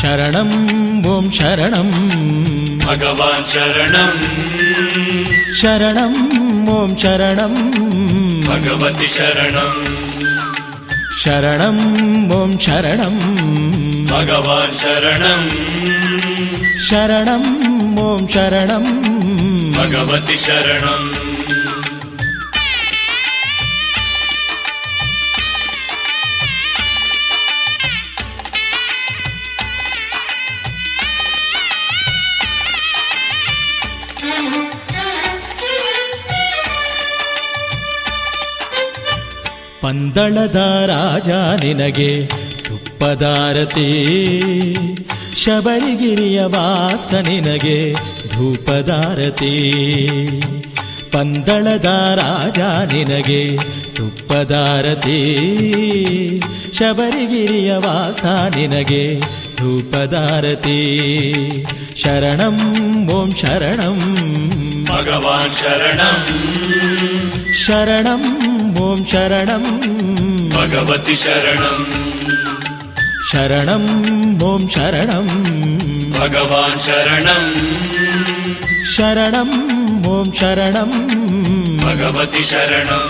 ಶರಣಂ ಓಂ ಶರಣಂ ಭಗವಾನ್ ಶರಣಂ ಶರಣಂ ಓಂ ಶರಣಂ ಭಗವತಿ ಶರಣಂ ಶರಣಂ ಓಂ ಶರಣಂ ಭಗವಾನ್ ಶರಣಂ ಶರಣಂ ಓಂ ಶರಣಂ ಭಗವತಿ ಶರಣಂ ಪಂದಳದ ರಾಜ ನಿನಗೆ ತುಪ್ಪದಾರತಿ, ಶಬರಿಗಿರಿಯ ವಾಸ ನಿನಗೆ ಧೂಪದಾರತಿ. ಪಂದಳದ ರಾಜ ನಿನಗೆ ತುಪ್ಪದಾರತಿ, ಶಬರಿಗಿರಿಯ ವಾಸ ನಿನಗೆ ಧೂಪದಾರತಿ. ಶರಣಂ ಓಂ ಶರಣಂ ಭಗವಾನ್ ಶರಣಂ ಶರಣಂ ಓಂ ಶರಣಂ ಭಗವತಿ ಶರಣಂ ಶರಣಂ ಓಂ ಶರಣಂ ಭಗವಾನ್ ಶರಣಂ ಶರಣಂ ಓಂ ಶರಣಂ ಭಗವತಿ ಶರಣಂ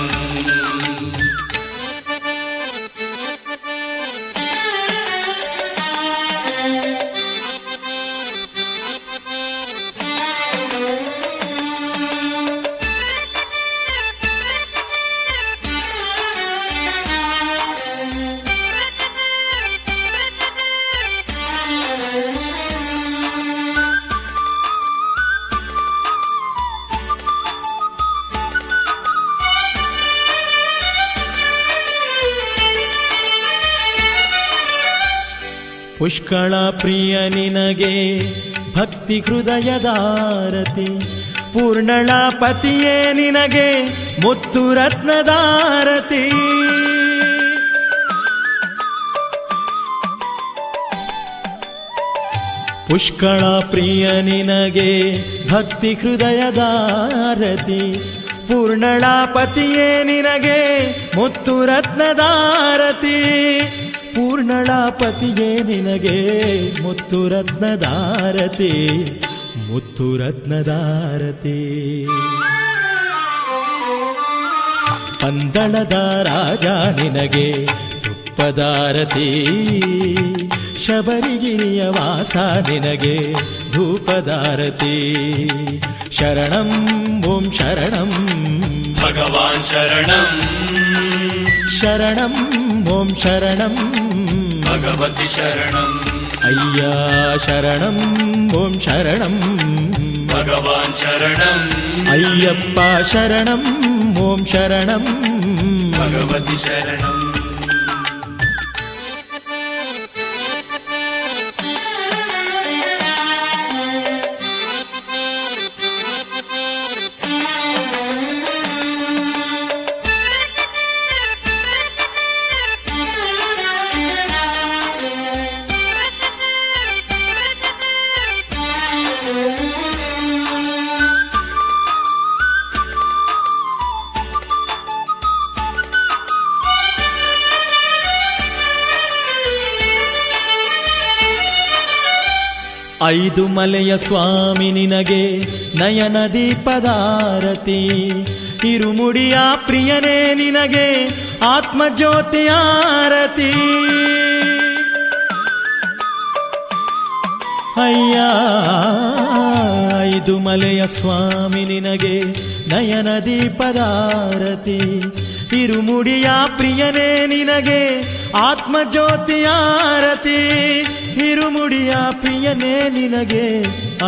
ಪುಷ್ಕಳ ಪ್ರಿಯ ನಿನಗೆ ಭಕ್ತಿ ಹೃದಯದಾರತಿ, ಪೂರ್ಣಳ ಪತಿಯೇ ನಿನಗೆ ಮುತ್ತು ರತ್ನದಾರತಿ. ಪುಷ್ಕಳ ಪ್ರಿಯ ನಿನಗೆ ಭಕ್ತಿ ಹೃದಯದಾರತಿ, ಪೂರ್ಣಳ ಪತಿಯೇ ನಿನಗೆ ಮುತ್ತು ರತ್ನದಾರತಿ. ಪೂರ್ಣಳ ಪತಿಯೇ ನಿನಗೆ ಮುತ್ತು ರತ್ನದಾರತಿ, ಮುತ್ತು ರತ್ನದಾರತಿ. ಪಂದಳದ ರಾಜ ನಿನಗೆ ತುಪ್ಪದಾರತಿ, ಶಬರಿಗಿರಿಯ ವಾಸ ನಿನಗೆ ಧೂಪದಾರತಿ. ಶರಣಂ ಓಂ ಶರಣಂ ಭಗವಾನ್ ಶರಣಂ ಶರಣಂ ಓಂ ಶರಣಂ ಭಗವತಿ ಶರಣಂ ಅಯ್ಯ ಶರಣಂ ಓಂ ಶರಣಂ ಭಗವಾನ್ ಶರಣಂ ಅಯ್ಯಪ್ಪ ಶರಣಂ ಓಂ ಶರಣಂ ಭಗವತಿ ಶರಣಂ ಐದು ಮಲೆಯ ಸ್ವಾಮಿ ನಿನಗೆ ನಯನ ದೀಪದಾರತಿ, ಇರುಮುಡಿಯ ಪ್ರಿಯನೇ ನಿನಗೆ ಆತ್ಮಜ್ಯೋತಿಯಾರತಿ. ಅಯ್ಯ ಐದು ಮಲೆಯ ಸ್ವಾಮಿ ನಿನಗೆ ನಯನ ದೀಪದಾರತಿ, ಇರುಮುಡಿಯ ಪ್ರಿಯನೇ ನಿನಗೆ ಆತ್ಮಜ್ಯೋತಿಯಾರತಿ. ಇರುಮುಡಿಯ ಪ್ರಿಯನೇ ನಿನಗೆ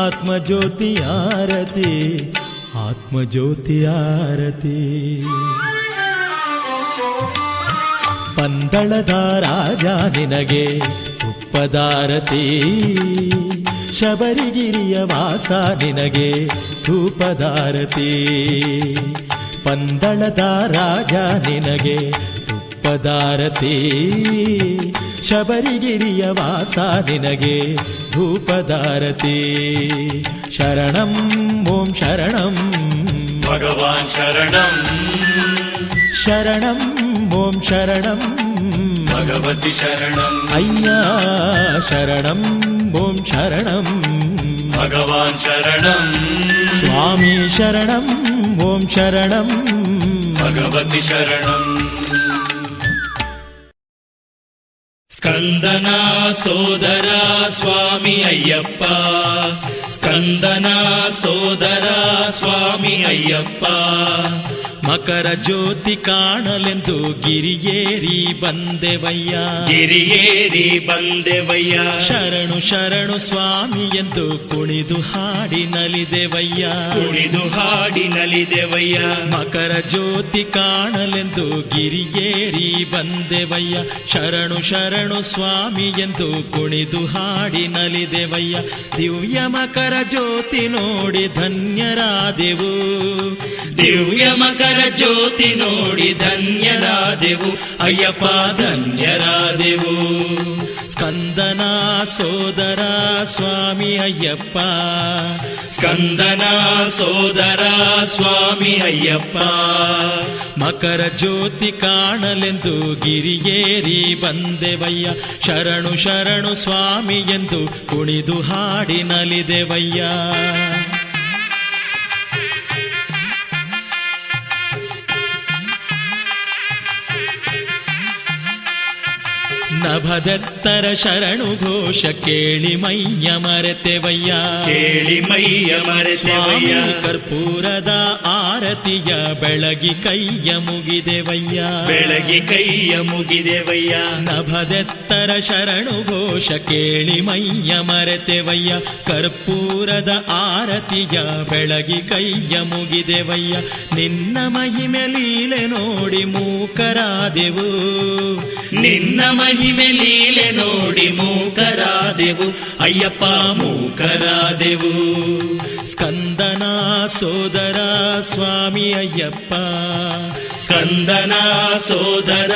ಆತ್ಮಜ್ಯೋತಿಯಾರತಿ, ಆತ್ಮಜ್ಯೋತಿಯಾರತಿ. ಪಂದಳದ ರಾಜ ನಿನಗೆ ತುಪ್ಪದಾರತಿ, ಶಬರಿಗಿರಿಯ ವಾಸ ನಿನಗೆ ಧೂಪದಾರತಿ. ಪಂದಳದ ರಾಜ ನಿನಗೆ ತುಪ್ಪದಾರತಿ, ಶಬರಿಗಿರಿಯ ವಾಸ ನಿನಗೆ ಧೂಪದಾರತಿ. ಶರಣಂ ಓಂ ಶರಣಂ ಭಗವಾನ್ ಶರಣಂ ಶರಣಂ ಓಂ ಶರಣಂ ಭಗವತಿ ಶರಣಂ ಅಯ್ಯ ಶರಣಂ ಓಂ ಶರಣಂ ಭಗವಾನ್ ಶರಣಂ ಸ್ವಾಮಿ ಶರಣಂ ಓಂ ಶರಣಂ ಭಗವತಿ ಶರಣಂ ಸ್ಕಂದನ ಸೋದರ ಸ್ವಾಮಿ ಅಯ್ಯಪ್ಪ ಸ್ಕಂದನ ಸೋದರ ಸ್ವಾಮಿ ಅಯ್ಯಪ್ಪ ಮಕರ ಜ್ಯೋತಿ ಕಾಣಲೆಂದು ಗಿರಿಯೇರಿ ಬಂದೆವಯ್ಯ ಗಿರಿಯೇರಿ ಬಂದೆವಯ್ಯ ಶರಣು ಶರಣು ಸ್ವಾಮಿ ಎಂದು ಕುಣಿದು ಹಾಡಿ ನಲಿದೆವಯ್ಯ ಕುಣಿದು ಹಾಡಿ ನಲಿದೆವಯ್ಯ ಮಕರ ಜ್ಯೋತಿ ಕಾಣಲೆಂದು ಗಿರಿಯೇರಿ ಬಂದೆವಯ್ಯ ಶರಣು ಶರಣು ಸ್ವಾಮಿ ಎಂದು ಕುಣಿದು ಹಾಡಿ ನಲಿದೆವಯ್ಯ ದಿವ್ಯ ಮಕರ ಜ್ಯೋತಿ ನೋಡಿ ಧನ್ಯರಾದೆವು ದಿವ್ಯ ಮಕರ ಜ್ಯೋತಿ ನೋಡಿ ಧನ್ಯರಾದೆವು ಅಯ್ಯಪ್ಪ ಧನ್ಯರಾದೆವು ಸ್ಕಂದನ ಸೋದರ ಸ್ವಾಮಿ ಅಯ್ಯಪ್ಪ ಸ್ಕಂದನ ಸೋದರ ಸ್ವಾಮಿ ಅಯ್ಯಪ್ಪ ಮಕರ ಜ್ಯೋತಿ ಕಾಣಲೆಂದು ಗಿರಿಯೇರಿ ಬಂದೆವಯ್ಯ ಶರಣು ಶರಣು ಸ್ವಾಮಿ ಎಂದು ಕುಣಿದು ಹಾಡಿ ನಲಿದೆವಯ್ಯ ನಭದತ್ತರ ಶರಣು ಘೋಷ ಕೇಳಿ ಮೈಯ ಮರೆತೆವಯ್ಯ ಕೇಳಿ ಮೈಯ ಮರೆತೆವಯ್ಯ ಕರ್ಪೂರದ ಆರತಿಯ ಬೆಳಗಿ ಕೈಯ ಮುಗಿದೆವಯ್ಯ ಬೆಳಗಿ ಕೈಯ ಮುಗಿದೆವಯ್ಯ ನಭದೆತ್ತರ ಶರಣು ಘೋಷ ಕೇಳಿ ಮೈಯ ಮರೆತೆವಯ್ಯ ಕರ್ಪೂರದ ಆರತಿಯ ಬೆಳಗಿ ಕೈಯ ಮುಗಿದೆವಯ್ಯ ನಿನ್ನ ಮಹಿಮೆ ಲೀಲೆ ನೋಡಿ ಮೂಕರಾದೆವು ನಿನ್ನ ಮಹಿಮೆ ಲೀಲೆ ನೋಡಿ ಮೂಕರಾದೆವು ಅಯ್ಯಪ್ಪ ಮೂಕರಾದೆವು ಸ್ಕಂದನ ಸೋದರ ಸ್ವಾಮಿ ಅಯ್ಯಪ್ಪ ಸ್ಕಂದನ ಸೋದರ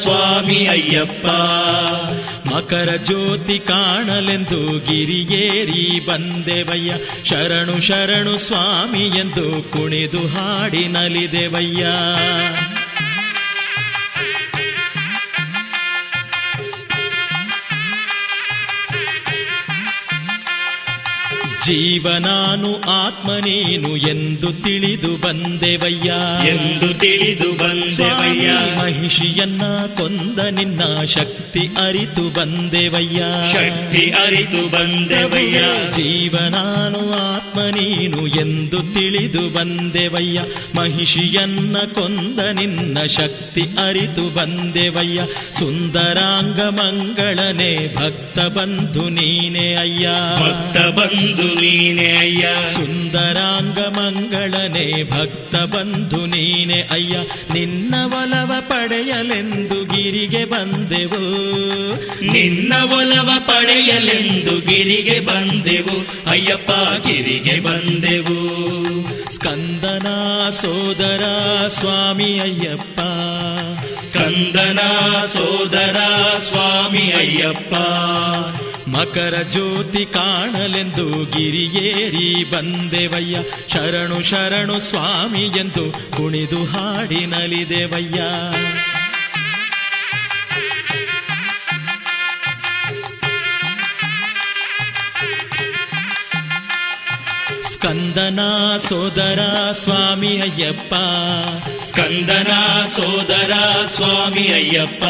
ಸ್ವಾಮಿ ಅಯ್ಯಪ್ಪ ಮಕರ ಜ್ಯೋತಿ ಕಾಣಲೆಂದು ಗಿರಿಯೇರಿ ಬಂದೆವಯ್ಯ ಶರಣು ಶರಣು ಸ್ವಾಮಿ ಎಂದು ಕುಣಿದು ಹಾಡಿ ನಲಿದೆವಯ್ಯ ಜೀವನಾನು ಆತ್ಮ ನೀನು ಎಂದು ತಿಳಿದು ಬಂದೆವಯ್ಯ ಎಂದು ತಿಳಿದು ಬಂದೆವಯ್ಯ ಮಹಿಷಿಯನ್ನ ಕೊಂದ ನಿನ್ನ ಶಕ್ತಿ ಅರಿತು ಬಂದೆವಯ್ಯ ಶಕ್ತಿ ಅರಿತು ಬಂದೆವಯ್ಯ ಜೀವನಾನು ಆತ್ಮ ನೀನು ಎಂದು ತಿಳಿದು ಬಂದೆವಯ್ಯ ಮಹಿಷಿಯನ್ನ ಕೊಂದ ನಿನ್ನ ಶಕ್ತಿ ಅರಿತು ಬಂದೆವಯ್ಯ ಸುಂದರಾಂಗ ಮಂಗಳನೆ ಭಕ್ತ ಬಂಧು ನೀನೆ ಅಯ್ಯ ಭಕ್ತ ಬಂಧು ನೀನೆ ಅಯ್ಯ ಸುಂದರಾಂಗ ಮಂಗಳನೆ ಭಕ್ತ ಬಂಧು ನೀನೆ ಅಯ್ಯ ನಿನ್ನ ಒಲವ ಪಡೆಯಲೆಂದು ಗಿರಿಗೆ ಬಂದೆವು ನಿನ್ನ ಒಲವ ಪಡೆಯಲೆಂದು ಗಿರಿಗೆ ಬಂದೆವು ಅಯ್ಯಪ್ಪ ಗಿರಿಗೆ ಬಂದೆವು ಸ್ಕಂದನ ಸೋದರ ಸ್ವಾಮಿ ಅಯ್ಯಪ್ಪ ಸ್ಕಂದನ ಸೋದರ ಸ್ವಾಮಿ ಅಯ್ಯಪ್ಪ ಮಕರ ಜ್ಯೋತಿ ಕಾಣಲೆಂದು ಗಿರಿಯೇರಿ ಬಂದೆವಯ್ಯ ಶರಣು ಶರಣು ಸ್ವಾಮಿ ಎಂದು ಕುಣಿದು ಹಾಡಿ ನಲಿದೆವಯ್ಯ ಸ್ಕಂದನ ಸೋದರ ಸ್ವಾಮಿ ಅಯ್ಯಪ್ಪ ಸ್ಕಂದನ ಸೋದರ ಸ್ವಾಮಿ ಅಯ್ಯಪ್ಪ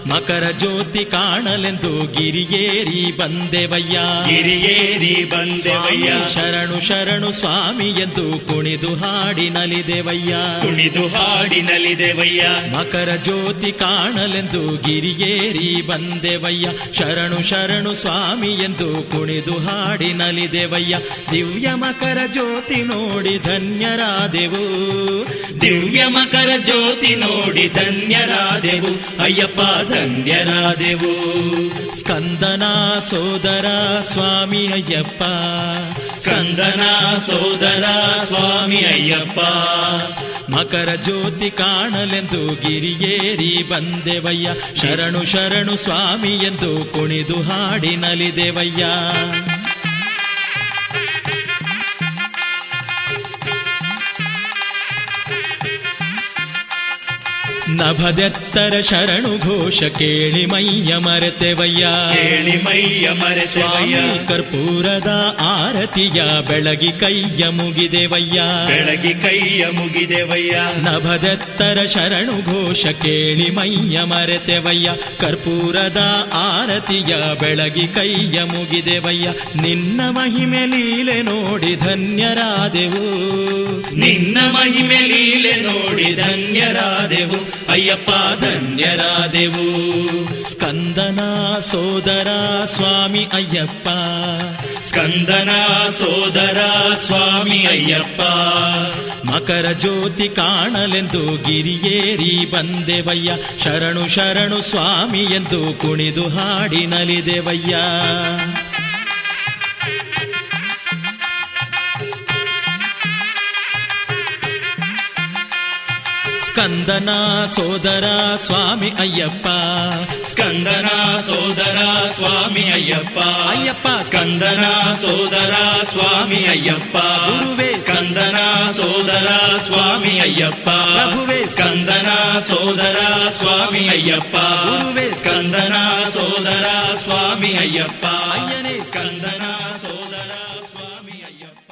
ಮಕರ ಜ್ಯೋತಿ ಕಾಣಲೆಂದು ಗಿರಿಯೇರಿ ಬಂದೆವಯ್ಯ ಗಿರಿಯೇರಿ ಬಂದೆವಯ್ಯ ಶರಣು ಶರಣು ಸ್ವಾಮಿ ಎಂದು ಕುಣಿದು ಹಾಡಿ ನಲಿದೆವಯ್ಯ ಕುಣಿದು ಹಾಡಿ ನಲಿದೆವಯ್ಯ ಮಕರ ಜ್ಯೋತಿ ಕಾಣಲೆಂದು ಗಿರಿಯೇರಿ ಬಂದೆವಯ್ಯ ಶರಣು ಶರಣು ಸ್ವಾಮಿ ಎಂದು ಕುಣಿದು ಹಾಡಿ ನಲಿದೆವಯ್ಯ ದಿವ್ಯ ಮಕರ ಜ್ಯೋತಿ ನೋಡಿ ಧನ್ಯರಾದೆವು ದಿವ್ಯ ಮಕರ ಜ್ಯೋತಿ ನೋಡಿ ಧನ್ಯರಾದೆವು ಅಯ್ಯಪ್ಪ ಧನ್ಯರಾದೆವು ಸ್ಕಂದನ ಸೋದರ ಸ್ವಾಮಿ ಅಯ್ಯಪ್ಪ ಸ್ಕಂದನ ಸೋದರ ಸ್ವಾಮಿ ಅಯ್ಯಪ್ಪ ಮಕರ ಜ್ಯೋತಿ ಕಾಣಲೆಂದು ಗಿರಿಯೇರಿ ಬಂದೆವಯ್ಯ ಶರಣು ಶರಣು ಸ್ವಾಮಿ ಎಂದು ಕುಣಿದು ಹಾಡಿ ನಲಿದೆವಯ್ಯ ನಭದೆತ್ತರ ಶರಣು ಘೋಷ ಕೇಳಿ ಮೈಯ ಮರೆತೆವಯ್ಯ. ಕೇಳಿ ಮೈಯ ಮರೆತೆವಯ್ಯ. ಸ್ವಾಮಿ ಕರ್ಪೂರದ ಆರತಿಯ ಬೆಳಗಿ ಕೈಯ ಮುಗಿದೆವಯ್ಯ. ಬೆಳಗಿ ಕೈಯ ಮುಗಿದೆವಯ್ಯ. ನಭದೆತ್ತರ ಶರಣು ಘೋಷ ಕೇಳಿ ಮೈಯ ಮರೆತೆವಯ್ಯ. ಕರ್ಪೂರದ ಆರತಿಯ ಬೆಳಗಿ ಕೈಯ ಮುಗಿದೆವಯ್ಯ. ನಿನ್ನ ಮಹಿಮೆ ಲೀಲೆ ನೋಡಿ ಧನ್ಯರಾದೆವು. ನಿನ್ನ ಮಹಿಮೆ ಲೀಲೆ ನೋಡಿ ಧನ್ಯರಾದೆವು ಅಯ್ಯಪ್ಪ ಧನ್ಯರಾದೆವು. ಸ್ಕಂದನ ಸೋದರ ಸ್ವಾಮಿ ಅಯ್ಯಪ್ಪ. ಸ್ಕಂದನ ಸೋದರ ಸ್ವಾಮಿ ಅಯ್ಯಪ್ಪ. ಮಕರ ಜ್ಯೋತಿ ಕಾಣಲೆಂದು ಗಿರಿಯೇರಿ ಬಂದೆವಯ್ಯ. ಶರಣು ಶರಣು ಸ್ವಾಮಿ ಎಂದು ಕುಣಿದು ಹಾಡಿ ನಲಿದೆವಯ್ಯ. ಸ್ಕಂದನ ಸೋದರ ಸ್ವಾಮಿ ಅಯ್ಯಪ್ಪ. ಸ್ಕಂದನ ಸೋದರ ಸ್ವಾಮಿ ಅಯ್ಯಪ್ಪ. ಅಯ್ಯಪ್ಪ ಸ್ಕಂದನ ಸೋದರ ಸ್ವಾಮಿ ಅಯ್ಯಪ್ಪ. ಗುರುವೇ ಸ್ಕಂದನ ಸೋದರ ಸ್ವಾಮಿ ಅಯ್ಯಪ್ಪ. ಪ್ರಭುವೇ ಸ್ಕಂದನ ಸೋದರ ಸ್ವಾಮಿ ಅಯ್ಯಪ್ಪ. ಗುರುವೇ ಸ್ಕಂದನ ಸೋದರ ಸ್ವಾಮಿ ಅಯ್ಯಪ್ಪ. ಅಯ್ಯನೇ ಸ್ಕಂದನ ಸೋದರ ಸ್ವಾಮಿ ಅಯ್ಯಪ್ಪ.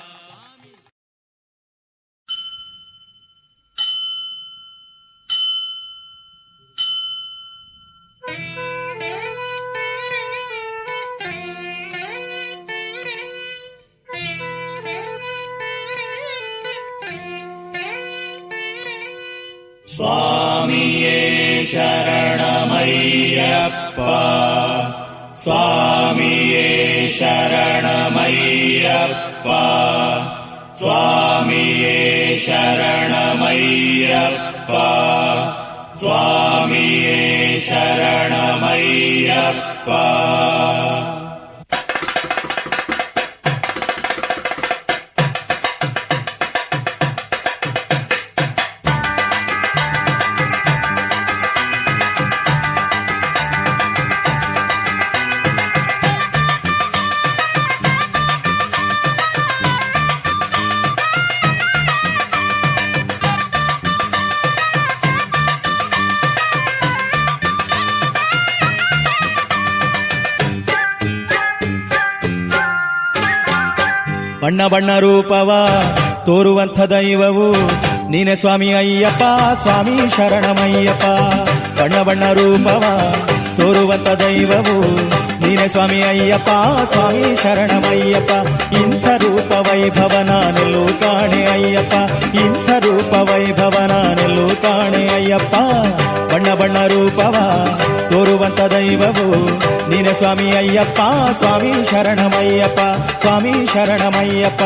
ಸ್ವಾಮಿಯೇ ಶರಣಮಯ್ಯಪ್ಪ. ಸ್ವಾಮಿಯೇ ಶರಣಮಯ್ಯಪ್ಪ. ಸ್ವಾಮಿಯೇ ಶರಣಮಯ್ಯಪ್ಪ. ಸ್ವಾಮಿಯೇ ಶರಣಮಯ್ಯಪ್ಪ. ಬಣ್ಣ ಬಣ್ಣ ರೂಪವ ತೋರುವಂಥ ದೈವವು ನೀನೆ ಸ್ವಾಮಿ ಅಯ್ಯಪ್ಪ. ಸ್ವಾಮಿ ಶರಣಮಯ್ಯಪ್ಪ. ಬಣ್ಣ ಬಣ್ಣ ರೂಪವ ತೋರುವಂಥ ದೈವವು ನೀನೆ ಸ್ವಾಮಿ ಅಯ್ಯಪ್ಪ. ಸ್ವಾಮಿ ಶರಣಮಯ್ಯಪ್ಪ. ಇಂಥ ರೂಪ ವೈಭವ ನಾನೆಲ್ಲೂ ಕಾಣೆ ಅಯ್ಯಪ್ಪ. ಇಂಥ ರೂಪ ವೈಭವ ನಾನೆಲ್ಲೂ ಕಾಣೆ ಅಯ್ಯಪ್ಪ. ಬಣ್ಣ ಬಣ್ಣ ರೂಪವ ತೋರುವಂಥ ದೈವವು ನೀನೆ ಸ್ವಾಮಿ ಅಯ್ಯಪ್ಪ. ಸ್ವಾಮಿ ಶರಣಮಯ್ಯಪ್ಪ. ಸ್ವಾಮಿ ಶರಣಮಯ್ಯಪ್ಪ.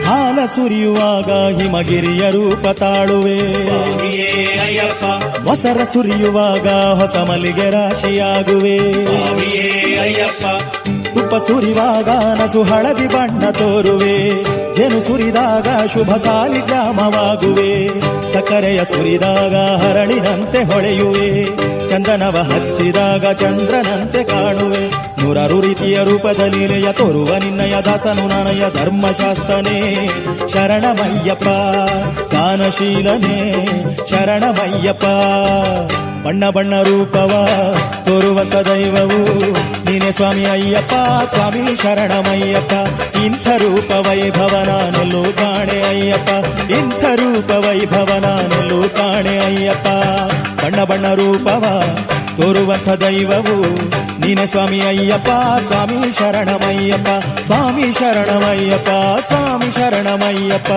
ಹಾಲ ಸುರಿಯುವಾಗ ಹಿಮಗಿರಿಯ ರೂಪ ತಾಳುವೆ ಸ್ವಾಮಿಯೇ ಅಯ್ಯಪ್ಪ. ಮೊಸರ ಸುರಿಯುವಾಗ ಹೊಸ ಮಲ್ಲಿಗೆ ರಾಶಿಯಾಗುವೆ ಸ್ವಾಮಿಯೇ ಅಯ್ಯಪ್ಪ. ತುಪ್ಪ ಸುರಿವಾಗ ನಸು ಹಳದಿ ಬಣ್ಣ ತೋರುವೆ. ಜೇನು ಸುರಿದಾಗ ಶುಭ ಸಾಲಿಗ್ರಾಮವಾಗುವೆ. ಸಕ್ಕರೆಯ ಸುರಿದಾಗ ಹರಳಿನಂತೆ ಹೊಳೆಯುವೆ. ಚಂದನವ ಹಚ್ಚಿದಾಗ ಚಂದ್ರನಂತೆ ಕಾಣುವೆ. ನೂರಾರು ರೀತಿಯ ರೂಪದ ಲೀಲೆಯ ತೋರುವ ನಿನ್ನಯ ದಾಸನು ನನಯ ಧರ್ಮಶಾಸ್ತ್ರನೇ ಶರಣಮಯ್ಯಪ್ಪ. ದಾನಶೀಲನೇ ಶರಣಮಯ್ಯಪ್ಪ. ಬಣ್ಣ ಬಣ್ಣ ರೂಪವ ತೋರುವಂತ ದೈವವು ನೀನೆ ಸ್ವಾಮಿ ಅಯ್ಯಪ್ಪ. ಸ್ವಾಮಿ ಶರಣಮಯ್ಯಪ್ಪ. ಇಂಥ ರೂಪ ವೈಭವ ನಾನೆಲ್ಲೂ ಕಾಣೆ ಅಯ್ಯಪ್ಪ. ಇಂಥ ರೂಪ ವೈಭವ ನಾನೆಲ್ಲೂ ಕಾಣೆ ಅಯ್ಯಪ್ಪ. ಬಣ್ಣ ಬಣ್ಣ ರೂಪವ ತೋರುವಂಥ ದೈವವು ನೀನೆ ಸ್ವಾಮಿ ಅಯ್ಯಪ್ಪ. ಸ್ವಾಮಿ ಶರಣಮಯ್ಯಪ್ಪ. ಸ್ವಾಮಿ ಶರಣಮಯ್ಯಪ್ಪ. ಸ್ವಾಮಿ ಶರಣಮಯ್ಯಪ್ಪ.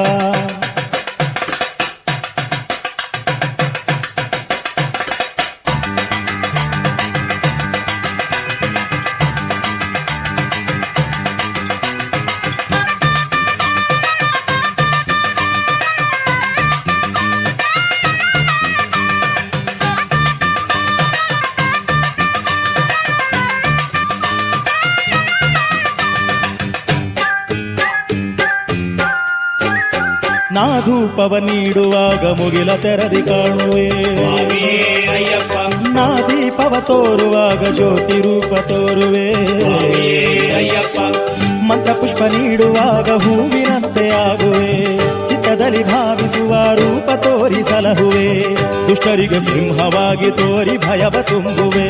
ನಾ ಧೂಪವ ನೀಡುವಾಗ ಮುಗಿಲ ತೆರದಿ ಕಾಣುವೆ ಸ್ವಾಮಿಯೇ ಅಯ್ಯಪ್ಪ ನಾ ದೀಪವ ತೋರುವಾಗ ಜ್ಯೋತಿ ರೂಪ ತೋರುವೆ ಸ್ವಾಮಿಯೇ ಅಯ್ಯಪ್ಪ ಮಂತ್ರ ಪುಷ್ಪ ನೀಡುವಾಗ ಹೂವಿನಂತೆ ಆಗುವೆ ಚಿತ್ತದಲ್ಲಿ ಭಾವಿಸುವ ರೂಪ ತೋರಿ ಸಲಹುವೆ ದುಷ್ಟರಿಗೆ ಸಿಂಹವಾಗಿ ತೋರಿ ಭಯವ ತುಂಬುವೆ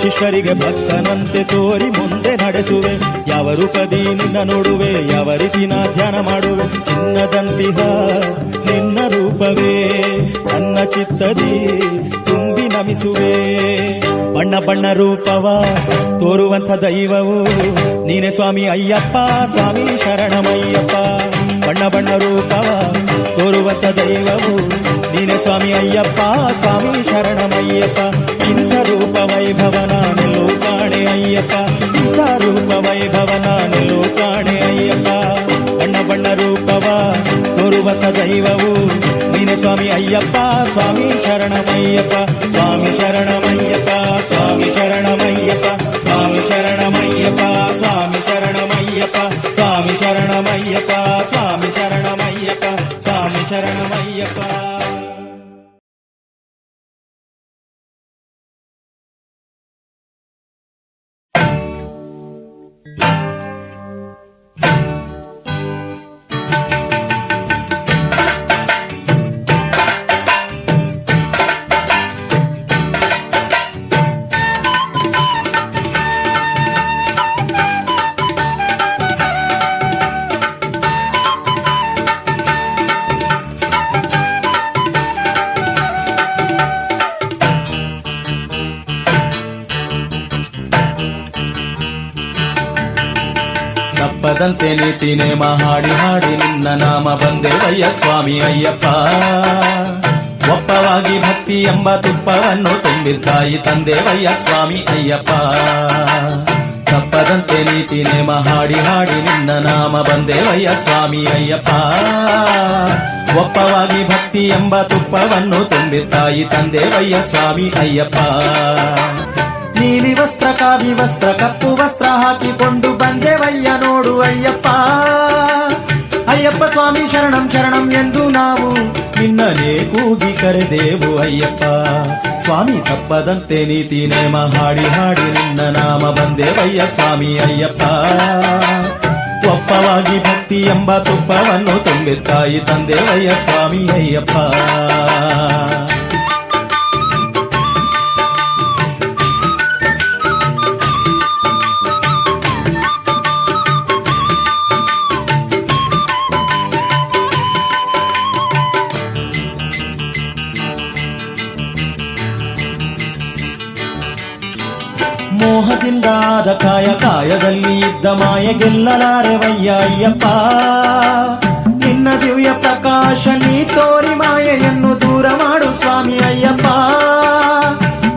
ಶಿಷ್ಟರಿಗೆ ಭಕ್ತನಂತೆ ತೋರಿ ಮುಂದೆ ನಡೆಸುವೆ ಯಾವ ರೂಪದಿ ನಿನ್ನ ನೋಡುವೆ ಯಾವ ರೀತಿ ನಾ ಧ್ಯಾನ ಮಾಡುವೆ ಚಿನ್ನದಂತಿಹ ನಿನ್ನ ರೂಪವೇ ನನ್ನ ಚಿತ್ತದಿ ತುಂಬಿ ನಮಿಸುವೆ ಬಣ್ಣ ಬಣ್ಣ ರೂಪವ ತೋರುವಂಥ ದೈವವು ನೀನೆ ಸ್ವಾಮಿ ಅಯ್ಯಪ್ಪ ಸ್ವಾಮಿ ಶರಣಮಯ್ಯಪ್ಪ ಬಣ್ಣ ಬಣ್ಣ ರೂಪವ ತೋರುವಂಥ ದೈವವು ನೀನೆ ಸ್ವಾಮಿ ಅಯ್ಯಪ್ಪ ಸ್ವಾಮಿ ಶರಣಮಯ್ಯಪ್ಪ ಇಂಥ ರೂಪ ವೈಭವನ ನೆಲ್ಲು ಕಾಣೆ ಅಯ್ಯಪ್ಪ ಇಂಥ ರೂಪ ವೈಭವನ ನೆಲ್ಲು ಕಾಣೆ ಅಯ್ಯಪ್ಪ ಬಣ್ಣ ಬಣ್ಣ ರೂಪವ ತೋರುವಂಥ ದೈವವು ನೀನೆ ಸ್ವಾಮಿ ಅಯ್ಯಪ್ಪ ಸ್ವಾಮಿ ಶರಣಮಯ್ಯಪ್ಪ ಸ್ವಾಮಿ ಶರಣಮಯ್ಯಪ್ಪ ಸ್ವಾಮಿ ಶರಣಮಯ್ಯಪ್ಪ ಸ್ವಾಮಿ ಶರಣಮಯ್ಯಪ್ಪ ಸ್ವಾಮಿ ಶರಣಮಯ್ಯಪ್ಪ ಸ್ವಾಮಿ ಶರಣಮಯ್ಯಪ್ಪ ಸ್ವಾಮಿ ಶರಣಮಯ್ಯಪ್ಪ ಸ್ವಾಮಿ ಶರಣಮಯ್ಯಪ್ಪ ತಪ್ಪದಂತೆ ನೀತಿ ನೇಮ ಹಾಡಿ ಹಾಡಿ ನಿನ್ನ ನಾಮ ಬಂದೆವಯ್ಯ ಸ್ವಾಮಿ ಅಯ್ಯಪ್ಪ ಒಪ್ಪವಾಗಿ ಭಕ್ತಿ ಎಂಬ ತುಪ್ಪವನ್ನು ತುಂಬಿದ್ದಾಯಿ ತಂದೆವಯ್ಯ ಸ್ವಾಮಿ ಅಯ್ಯಪ್ಪ ತಪ್ಪದಂತೆ ನೀತಿ ನೇಮ ಹಾಡಿ ಹಾಡಿ ನಿನ್ನ ನಾಮ ಬಂದೆವಯ್ಯ ಸ್ವಾಮಿ ಅಯ್ಯಪ್ಪ ಒಪ್ಪವಾಗಿ ಭಕ್ತಿ ಎಂಬ ತುಪ್ಪವನ್ನು ತುಂಬಿದ್ದಾಯಿ ತಂದೆವಯ್ಯ ಸ್ವಾಮಿ ಅಯ್ಯಪ್ಪ ನೀಲಿ ವಸ್ತ್ರ ಕಾವಿ ವಸ್ತ್ರ ಕಪ್ಪು ವಸ್ತ್ರ ಹಾಕಿಕೊಂಡು ಬಂದೆವಯ್ಯ ನೋಡು ಅಯ್ಯಪ್ಪ ಅಯ್ಯಪ್ಪ ಸ್ವಾಮಿ ಶರಣಂ ಶರಣಂ ಎಂದು ನಾವು ನಿನ್ನನೇ ಕೂಗಿ ಕರೆದೇವು ಅಯ್ಯಪ್ಪ ಸ್ವಾಮಿ ತಪ್ಪದಂತೆ ನೀತಿ ನೇಮ ಹಾಡಿ ಹಾಡಿ ನಿನ್ನ ನಾಮ ಬಂದೆವಯ್ಯ ಸ್ವಾಮಿ ಅಯ್ಯಪ್ಪ ಒಪ್ಪವಾಗಿ ಭಕ್ತಿ ಎಂಬ ತುಪ್ಪವನ್ನು ತುಂಬಿದ್ದಾಯಿ ತಂದೆವಯ್ಯ ಸ್ವಾಮಿ ಅಯ್ಯಪ್ಪ ಮೋಹದಿಂದ ಆದ ಕಾಯ ಕಾಯದಲ್ಲಿ ಇದ್ದ ಮಾಯ ಗೆಲ್ಲಲಾರೆವಯ್ಯ ಅಯ್ಯಪ್ಪ ನಿನ್ನ ದಿವ್ಯ ಪ್ರಕಾಶ ನೀ ತೋರಿ ಮಾಯೆಯನ್ನು ದೂರ ಮಾಡು ಸ್ವಾಮಿ ಅಯ್ಯಪ್ಪ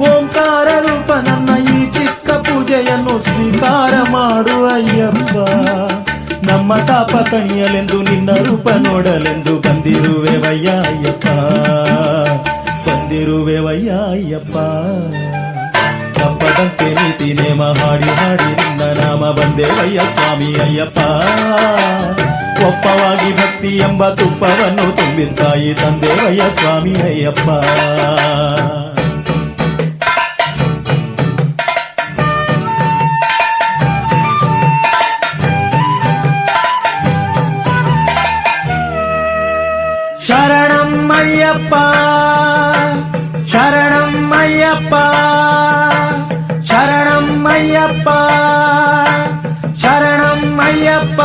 ಓಂಕಾರ ರೂಪ ನನ್ನ ಈ ಚಿಕ್ಕ ಪೂಜೆಯನ್ನು ಸ್ವೀಕಾರ ಮಾಡು ಅಯ್ಯಪ್ಪ ನಮ್ಮ ತಾಪ ಕಣಿಯಲೆಂದು ನಿನ್ನ ರೂಪ ನೋಡಲೆಂದು ಬಂದಿರುವೆವಯ್ಯ ಅಯ್ಯಪ್ಪ ಬಂದಿರುವೆವಯ್ಯ ಅಯ್ಯಪ್ಪ ತಪ್ಪದಂತೆ ನೀತಿ ನೇಮ ಹಾಡಿ ಹಾಡಿ ನಿನ್ನ ನಾಮ ಬಂದೆವಯ್ಯ ಸ್ವಾಮಿ ಅಯ್ಯಪ್ಪ ಒಪ್ಪವಾಗಿ ಭಕ್ತಿ ಎಂಬ ತುಪ್ಪವನ್ನು ತುಂಬಿದ್ದಾಯಿ ತಂದೆವಯ್ಯ ಸ್ವಾಮಿ ಅಯ್ಯಪ್ಪ ಶರಣಂ ಅಯ್ಯಪ್ಪ ಶರಣಂ ಅಯ್ಯಪ್ಪ ಶರಣಂ ಅಯ್ಯಪ್ಪ ಶರಣಂ ಅಯ್ಯಪ್ಪ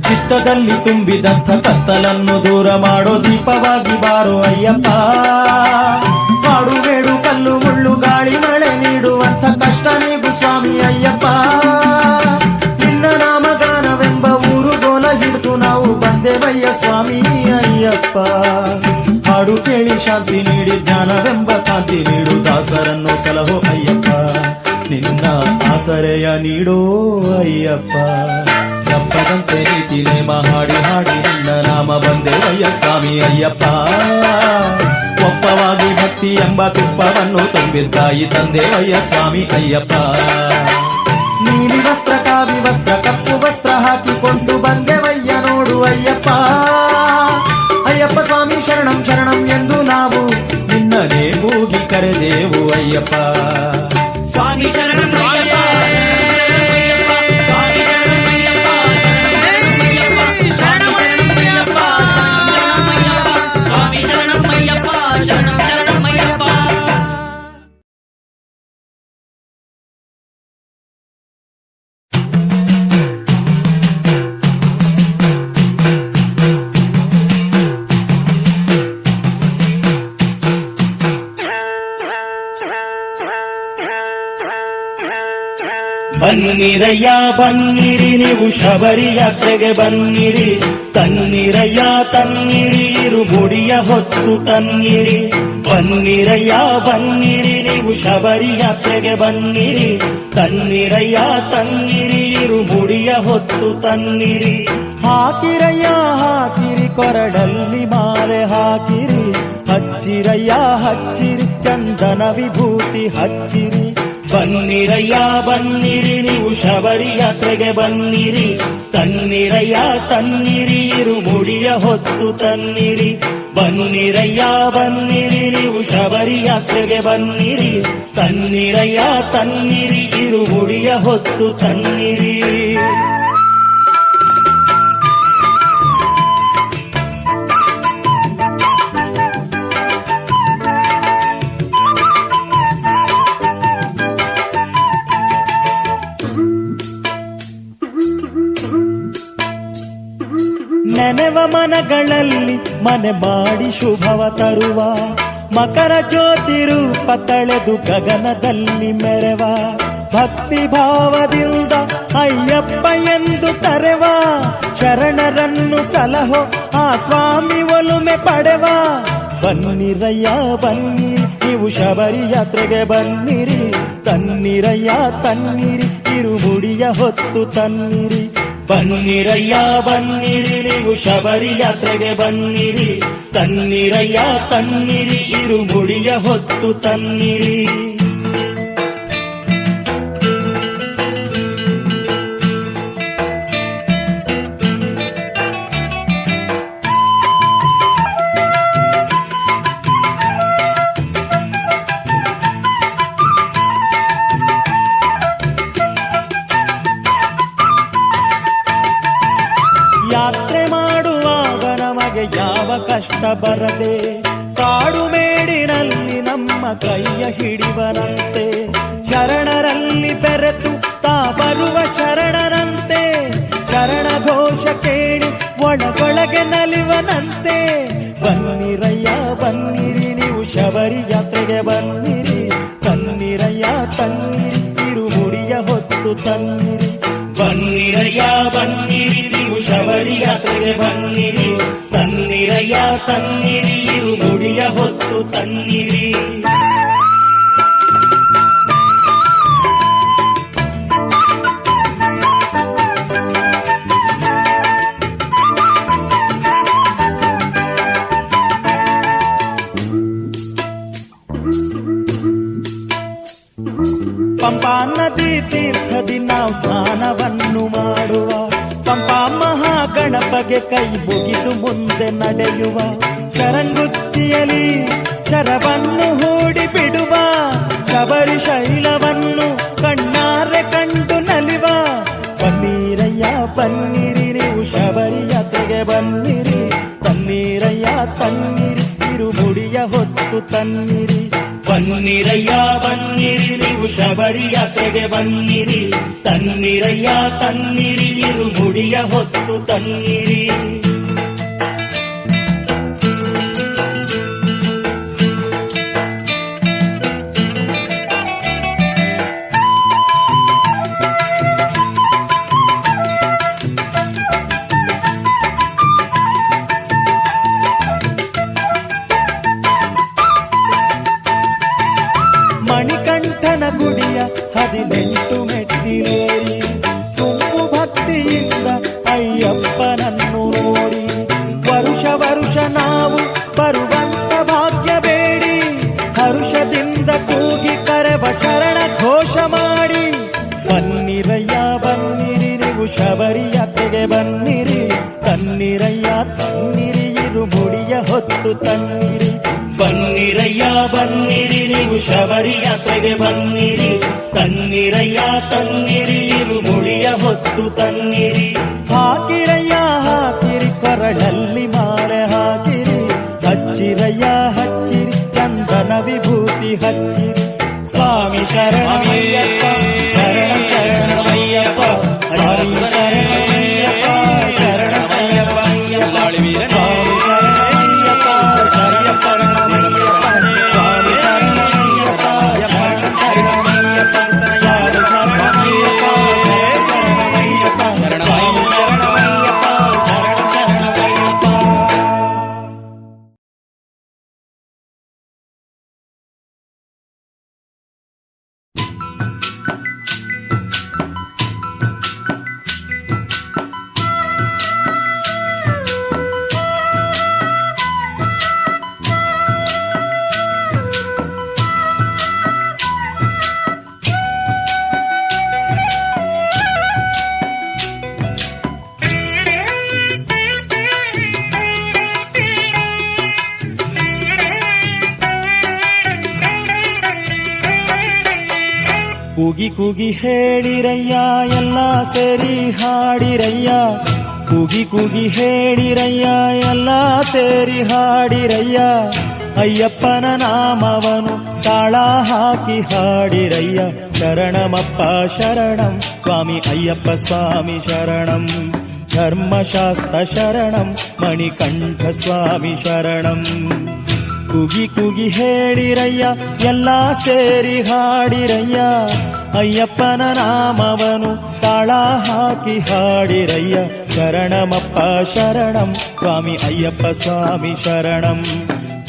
ಚಿತ್ತದಲ್ಲಿ ತುಂಬಿದಂಥ ಕತ್ತಲನ್ನು ದೂರ ಮಾಡೋ ದೀಪವಾಗಿ ಬಾರೋ ಅಯ್ಯಪ್ಪ ಕಾಡುಬೇಡು ಕಲ್ಲು ಮುಳ್ಳು ಗಾಳಿ ಮಳೆ ನೀಡುವಂಥ ಕಷ್ಟ ನೀಗು ಸ್ವಾಮಿ ಅಯ್ಯಪ್ಪ ನಿನ್ನ ನಾಮಗಾನವೆಂಬ ಊರು ಗೋಲ ಹಿಡಿದು ನಾವು ಬಂದೆವಯ್ಯ ಸ್ವಾಮಿ ಅಯ್ಯಪ್ಪ ಹಾಡು ಕೇಳಿ ಶಾಂತಿ ನೀಡಿ ಜ್ಞಾನವೆಂಬ ಕಾಂತಿ ನೀಡು ದಾಸರನ್ನು ಸಲಹೋ ಅಯ್ಯಪ್ಪ ನಿನ್ನ ಆಸರೆಯ ನೀಡೋ ಅಯ್ಯಪ್ಪ ತಪ್ಪದಂತೆ ರೀತಿ ನೇಮ ಹಾಡಿ ಹಾಡಿ ನಿನ್ನ ನಾಮ ಬಂದೆವಯ್ಯ ಸ್ವಾಮಿ ಅಯ್ಯಪ್ಪ ಒಪ್ಪವಾಗಿ ಭಕ್ತಿ ಎಂಬ ತುಪ್ಪವನ್ನು ತುಂಬಿದ್ದಾಯಿ ತಂದೆವಯ್ಯ ಸ್ವಾಮಿ ಅಯ್ಯಪ್ಪ ನೀಲಿ ವಸ್ತ್ರ ಕಾವಿ ವಸ್ತ್ರ ಕಪ್ಪು ವಸ್ತ್ರ ಹಾಕಿಕೊಂಡು ಬಂದೆವಯ್ಯ ನೋಡು ಅಯ್ಯಪ್ಪ ಬನ್ನಿರಯ್ಯ ಬನ್ನಿರಿ ನೀವು ಶಬರಿ ಯಾತ್ರೆಗೆ ಬನ್ನಿರಿ, ತನ್ನಿರಯ್ಯ ತನ್ನಿರಿ ಇರುಮುಡಿಯ ಹೊತ್ತು ತನ್ನಿರಿ. ಬನ್ನಿರಯ್ಯ ಬನ್ನಿರಿ ನೀವು ಶಬರಿ ಯಾತ್ರೆಗೆ ಬನ್ನಿರಿ, ತನ್ನಿರಯ್ಯ ತನ್ನಿರಿ ಇರುಮುಡಿಯ ಹೊತ್ತು ತನ್ನಿರಿ. ಹಾಕಿರಯ್ಯ ಹಾಕಿರಿ ಕೊರಡಲ್ಲಿ ಮಾಲೆ ಹಾಕಿರಿ, ಹಚ್ಚಿರಯ್ಯ ಹಚ್ಚಿರಿ ಚಂದನ ವಿಭೂತಿ ಹಚ್ಚಿರಿ. ಬನ್ನಿರಯ್ಯ ಬನ್ನಿರಿ ನೀವು ಶಬರಿ ಯಾತ್ರೆಗೆ ಬನ್ನಿರಿ, ತನ್ನಿರಯ್ಯ ತನ್ನಿರಿ ಇರುಮುಡಿಯ ಹೊತ್ತು ತನ್ನಿರಿ. ಬನ್ನಿರಯ್ಯ ಬನ್ನಿರಿ ನೀವು ಶಬರಿ ಯಾತ್ರೆಗೆ ಬನ್ನಿರಿ, ತನ್ನಿರಯ್ಯ ತನ್ನಿರಿ ಇರುಮುಡಿಯ ಹೊತ್ತು ತನ್ನಿರಿ. ನೆನೆವ ಮನಗಳಲ್ಲಿ ಮನೆ ಮಾಡಿ ಶುಭವ ತರುವ, ಮಕರ ಜ್ಯೋತಿ ರೂಪ ತಳೆದು ಗಗನದಲ್ಲಿ ಮೆರೆವ, ಭಕ್ತಿ ಭಾವದಿಂದ ಅಯ್ಯಪ್ಪ ಎಂದು ಕರೆವ, ಶರಣರನ್ನು ಸಲಹೋ ಆ ಸ್ವಾಮಿ ಒಲುಮೆ ಪಡೆವ. ಬನ್ನಿರಯ್ಯ ಬನ್ನಿರಿ ನೀವು ಶಬರಿ ಯಾತ್ರೆಗೆ ಬನ್ನಿರಿ, ತನ್ನಿರಯ್ಯ ತನ್ನಿರಿ ಇರುಮುಡಿಯ ಹೊತ್ತು ತನ್ನಿರಿ. ಬನ್ನಿರಯ್ಯ ಬನ್ನಿರಿ ನೀವು ಶಬರಿ ಯಾತ್ರೆಗೆ ಬನ್ನಿರಿ, ತನ್ನಿರಯ್ಯ ತನ್ನಿರಿ ಇರುಮುಡಿಯ ಹೊತ್ತು ತನ್ನಿರಿ. ಯಾತ್ರೆ ಮಾಡುವಾಗ ನಮಗೆ ಯಾವ ಕಷ್ಟ ಬರದೆ, ಕಾಡು ಮೇಡಿನಲ್ಲಿ ನಮ್ಮ ಕೈಯ ಹಿಡಿವನಂತೆ, ಶರಣರಲ್ಲಿ ಬೆರೆತು ತಾ ಬರುವ ಶರಣರಂತೆ, ಶರಣ ಘೋಷ ಕೇಳಿ ಒಳಗೊಳಗೆ ನಲಿವನಂತೆ. ಬನ್ನಿರಯ್ಯ ಬನ್ನಿರಿ ನೀವು ಶಬರಿ ಯಾತ್ರೆಗೆ ಬನ್ನಿರಿ, ತನ್ನಿರಯ್ಯ ತನ್ನಿರಿ ಇರುಮುಡಿಯ ಹೊತ್ತು ತನ್ನಿರಿ. ಬನ್ನಿರಯ್ಯ ಬನ್ನಿರಿ ನೀವು ಶಬರಿ ಯಾತ್ರೆಗೆ ಬನ್ನಿರಿ, ತನ್ನಿರಯ್ಯ ತನ್ನಿರಿ ಇರುಮುಡಿಯ ಹೊತ್ತು ತನ್ನಿರಿ. ಪಂಪಾ ನದಿ ತೀರ್ಥದಿ ನಾವು ಸ್ನಾನವನ್ನು ಮಾಡುವ, ಪಂಪಾ ಮಹಾಗಣಪಗೆ ಕೈ ಮುಗಿದು ಮುಂದೆ ನಡೆಯುವ, ಶರಂಗುತ್ತಿಯಲಿ ಶರವನ್ನು ಹೂಡಿ ಬಿಡುವ, ಶಬರಿ ಶೈಲವನ್ನು ಕಣ್ಣಾರೆ ಕಂಡು ನಲಿವ. ಬನ್ನಿರಯ್ಯ ಬನ್ನಿರಿ ನೀವು ಶಬರಿ ಯಾತ್ರೆಗೆ ಬನ್ನಿರಿ, ತನ್ನಿರಯ್ಯ ತನ್ನಿರಿ ಇರುಮುಡಿಯ ಹೊತ್ತು ತನ್ನಿರಿ. ಬನ್ನಿರಯ್ಯ ಬನ್ನಿರಿ ನೀವು ಶಬರಿ ಯಾತ್ರೆಗೆ ಬನ್ನಿರಿ, ತನ್ನಿರಯ್ಯ ತನ್ನಿರಿ ಇರುಮುಡಿಯ ಹೊತ್ತು ತನ್ನಿರಿ. ಮಣಿಕಂಠನ ಗುಡಿಯ 18 ಮೆಟ್ಟಿಲೇರಿ, ತುಂಬು ಭಕ್ತಿಯಿಂದ ಅಯ್ಯಪ್ಪನನ್ನು ನೋಡಿ, ವರುಷ ವರುಷ ನಾವು ಬರುವಂತ ಭಾಗ್ಯ ಬೇಡಿ, ಹರುಷದಿಂದ ಕೂಗಿ ಕರೆವ ಶರಣ ಘೋಷ ಮಾಡಿ. ಬನ್ನಿರಯ್ಯ ಬನ್ನಿರಿ ನೀವು ಶಬರಿ ಯಾತ್ರೆಗೆ ಬನ್ನಿರಿ, ತನ್ನಿರಯ್ಯ ತನ್ನಿರಿ ಇರುಮುಡಿಯ ಹೊತ್ತು ತನ್ನಿರಿ. ಬನ್ನಿರಯ್ಯ ಬನ್ನಿರಿ ನೀವು ಶಬರಿ ಯಾತ್ರೆಗೆ ಬನ್ನಿರಿ, ತನ್ನಿರಯ್ಯ ತನ್ನಿರಿ ಇರುಮುಡಿಯ ಹೊತ್ತು ತನ್ನಿರಿ. ಹಾಕಿರಯ್ಯ ಹಾಕಿರಿ ಕೊರಳಲ್ಲಿ ಮಾಲೆ ಹಾಕಿರಿ, ಹಚ್ಚಿರಯ್ಯ ಹಚ್ಚಿರಿ ಚಂದನ ವಿಭೂತಿ ಹಚ್ಚಿರಿ. ಸ್ವಾಮಿ ಶರಣಮಯ್ಯಪ್ಪ ಶರಣ ಶರಣಮಯ್ಯಪ್ಪ, ಸ್ವಾಮಿ ಶರಣಮಯ್ಯಪ್ಪ ಶರಣಮಯ್ಯಪ್ಪ, ಸ್ವಾಮಿ ಶರಣಮಯ್ಯಪ್ಪ ಶರಣಮಯ್ಯಪ್ಪ, ಸ್ವಾಮಿ ಶರಣಮಯ್ಯಪ್ಪ ಶರಣಮಯ್ಯಪ್ಪ, ಸ್ವಾಮಿ ಶರಣಮಯ್ಯಪ್ಪ ಕೂಗಿ ಕೂಗಿ ಹೇಳಿರಯ್ಯ ಎಲ್ಲ ಸೇರಿ ಹಾಡಿರಯ್ಯ, ಕೂಗಿ ಕೂಗಿ ಹೇಳಿರಯ್ಯ ಎಲ್ಲ ಸೇರಿ ಹಾಡಿರಯ್ಯ. ಅಯ್ಯಪ್ಪನ ನಾಮವನು ತಾಳ ಹಾಕಿ ಹಾಡಿರಯ್ಯ. ಶರಣಮಪ್ಪ ಶರಣಂ ಸ್ವಾಮಿ ಅಯ್ಯಪ್ಪ ಸ್ವಾಮಿ ಶರಣಂ. ಧರ್ಮಶಾಸ್ತ್ರ ಶರಣಂ ಮಣಿಕಂಠ ಸ್ವಾಮಿ ಶರಣಂ. ಕೂಗಿ ಕೂಗಿ ಹೇಳಿರಯ್ಯ ಎಲ್ಲ ಸೇರಿ ಹಾಡಿರಯ್ಯ. ಅಯ್ಯಪ್ಪನ ನಾಮವನು ತಾಳ ಹಾಕಿ ಹಾಡಿರಯ್ಯ. ಶರಣಮಪ್ಪ ಶರಣಂ ಸ್ವಾಮಿ ಅಯ್ಯಪ್ಪ ಸ್ವಾಮಿ ಶರಣಂ.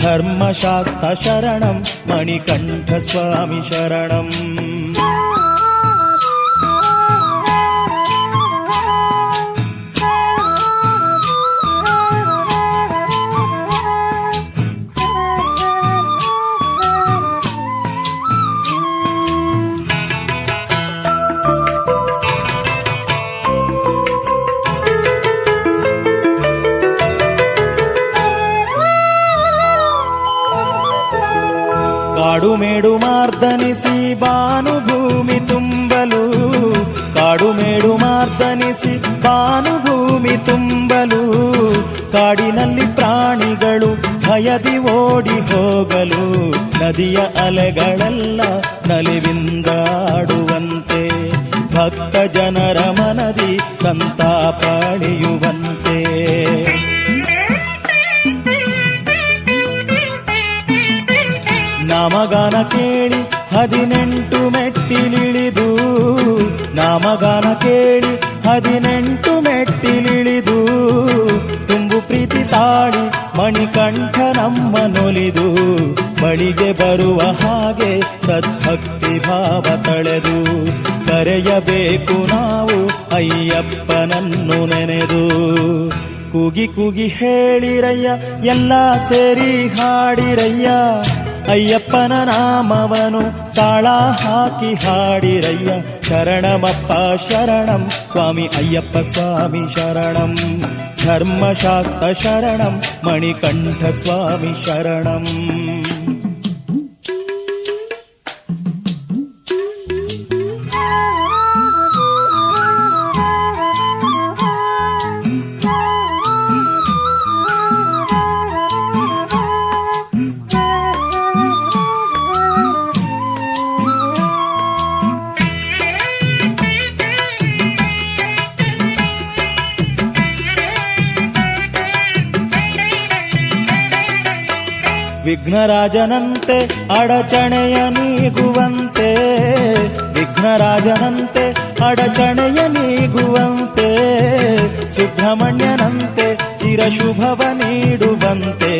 ಧರ್ಮಶಾಸ್ತ್ರ ಶರಣಂ ಮಣಿಕಂಠ ಸ್ವಾಮಿ ಶರಣಂ. ಕಾಡು ಮೇಡು ಮಾರ್ದನಿಸಿ ಭಾನುಭೂಮಿ ತುಂಬಲು, ಕಾಡು ಮೇಡು ಮಾರ್ದನಿಸಿ ಭಾನುಭೂಮಿ ತುಂಬಲು. ಕಾಡಿನಲ್ಲಿ ಪ್ರಾಣಿಗಳು ಭಯದಿ ಓಡಿ ಹೋಗಲು, ನದಿಯ ಅಲೆಗಳೆಲ್ಲ ನಲಿವಿಂದಾಡುವಂತೆ, ಭಕ್ತ ಜನರ ಮನದಿ ಸಂತಾಪ ಅಳಿಯುವಂತೆ. ನಾಮಗಾನ ಕೇಳಿ 18 ಮೆಟ್ಟಿಲಿಳಿದು, ನಾಮಗಾನ ಕೇಳಿ 18 ಮೆಟ್ಟಿಲಿಳಿದು. ತುಂಬು ಪ್ರೀತಿ ತಾಳಿ ಮಣಿಕಂಠ ನಮ್ಮನೊಲಿದು, ಬಳಿಗೆ ಬರುವ ಹಾಗೆ ಸದ್ಭಕ್ತಿ ಭಾವ ತಳೆದು. ಕರೆಯಬೇಕು ನಾವು ಅಯ್ಯಪ್ಪನನ್ನು ನೆನೆದು. ಕೂಗಿ ಕೂಗಿ ಹೇಳಿರಯ್ಯ ಎಲ್ಲ ಸೇರಿ ಹಾಡಿರಯ್ಯ. ಅಯ್ಯಪ್ಪನ ನಾಮವನು ತಾಳ ಹಾಕಿ ಹಾಡಿರಯ್ಯ. ಶರಣಮಪ್ಪ ಶರಣಂ ಸ್ವಾಮಿ ಅಯ್ಯಪ್ಪ ಸ್ವಾಮಿ ಶರಣಂ. ಧರ್ಮಶಾಸ್ತ್ರ ಶರಣಂ ಮಣಿಕಂಠ ಸ್ವಾಮಿ ಶರಣಂ. ವಿಘ್ನರಾಜನಂತೆ ಅಡಚಣೆಯ ನೀಗುವಂತೆ, ವಿಘ್ನರಾಜನಂತೆ ಅಡಚಣೆಯ ನೀಗುವಂತೆ. ಸುಬ್ರಹ್ಮಣ್ಯನಂತೆ ಚಿರಶುಭವ ನೀಡುವಂತೆ,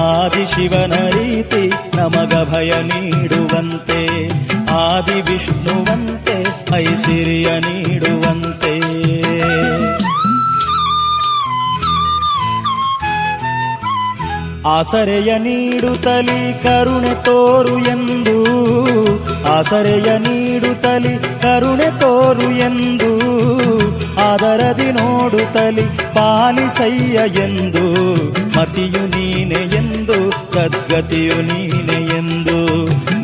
ಆದಿಶಿವನ ರೀತಿ ನಮಗ ಭಯ ನೀಡುವಂತೆ. ಆದಿ ವಿಷ್ಣುವಂತೆ ಐಸಿರಿಯ ನೀಡುವಂತೆ. ಆಸರೆಯ ನೀಡುತ್ತಲಿ ಕರುಣೆ ತೋರು ಎಂದು, ಆಸರೆಯ ನೀಡುತ್ತಲಿ ಕರುಣೆ ತೋರು ಎಂದು. ಆದರದಿ ನೋಡುತ್ತಲಿ ಪಾಲಿಸಯ್ಯ ಎಂದು. ಮತಿಯು ನೀನೆ ಎಂದು ಸದ್ಗತಿಯು ನೀನೆ ಎಂದು.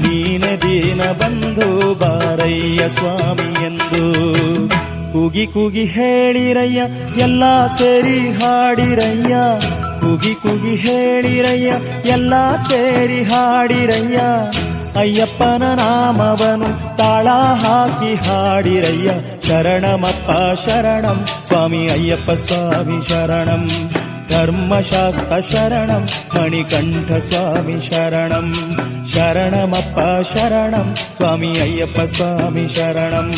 ನೀನೆ ದೀನ ಬಂಧು ಬಾರಯ್ಯ ಸ್ವಾಮಿ ಎಂದು. ಕೂಗಿ ಕೂಗಿ ಹೇಳಿರಯ್ಯ ಎಲ್ಲ ಸೇರಿ ಹಾಡಿರಯ್ಯ. ಕೂಗಿ ಕೂಗಿ ಹೇಳಿರಯ್ಯ ಎಲ್ಲ ಸೇರಿ ಹಾಡಿರಯ್ಯ. ಅಯ್ಯಪ್ಪನ ನಾಮವನು ತಾಳ ಹಾಕಿ ಹಾಡಿರಯ್ಯ. ಶರಣಮಪ್ಪ ಶರಣಂ ಸ್ವಾಮಿ ಅಯ್ಯಪ್ಪ ಸ್ವಾಮಿ ಶರಣಂ. ಧರ್ಮಶಾಸ್ತ್ರ ಶರಣಂ ಮಣಿಕಂಠ ಸ್ವಾಮಿ ಶರಣಂ. ಶರಣಮಪ್ಪ ಶರಣಂ ಸ್ವಾಮಿ ಅಯ್ಯಪ್ಪ ಸ್ವಾಮಿ ಶರಣಂ.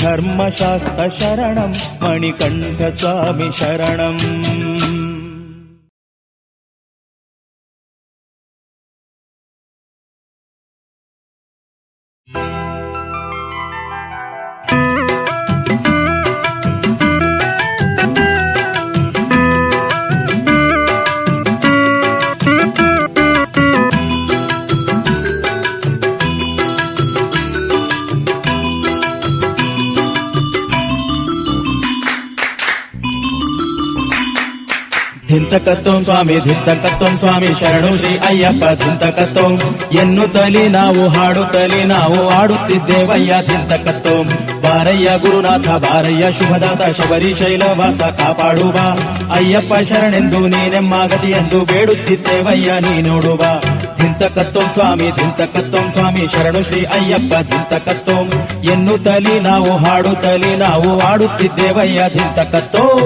ಧರ್ಮಶಾಸ್ತ್ರ ಶರಣಂ ಮಣಿಕಂಠ ಸ್ವಾಮಿ ಶರಣಂ. ಧಿಂತಕತ್ತೋಂ ಸ್ವಾಮಿ ಧಿಂತಕತ್ತೋಂ ಸ್ವಾಮಿ ಶರಣು ಶ್ರೀ ಅಯ್ಯಪ್ಪ ಧಿಂತಕತ್ತೋಂ ಎನ್ನುತ್ತಲಿ ನಾವು ಹಾಡುತ್ತಲಿ ನಾವು ಆಡುತ್ತಿದ್ದೇವಯ್ಯ ಧಿಂತಕತ್ತೋಂ ಬಾರಯ್ಯ ಗುರುನಾಥ ಬಾರಯ್ಯ ಶುಭದಾತ ಶಬರಿ ಶೈಲವಾಸ ಕಾಪಾಡುವ ಅಯ್ಯಪ್ಪ ಶರಣೆಂದು ನೀನೆಮ್ಮಾಗತಿ ಎಂದು ಬೇಡುತ್ತಿದ್ದೇವಯ್ಯ ನೀ ನೋಡುವ ಧಿಂತಕತ್ತೋಂ ಸ್ವಾಮಿ ಶರಣು ಶ್ರೀ ಅಯ್ಯಪ್ಪ ಧಿಂತಕತ್ತೋಂ ಎನ್ನುತ್ತಲಿ ನಾವು ಹಾಡುತ್ತಲಿ ನಾವು ಆಡುತ್ತಿದ್ದೇವಯ್ಯ ಧಿಂತಕತ್ತೋಂ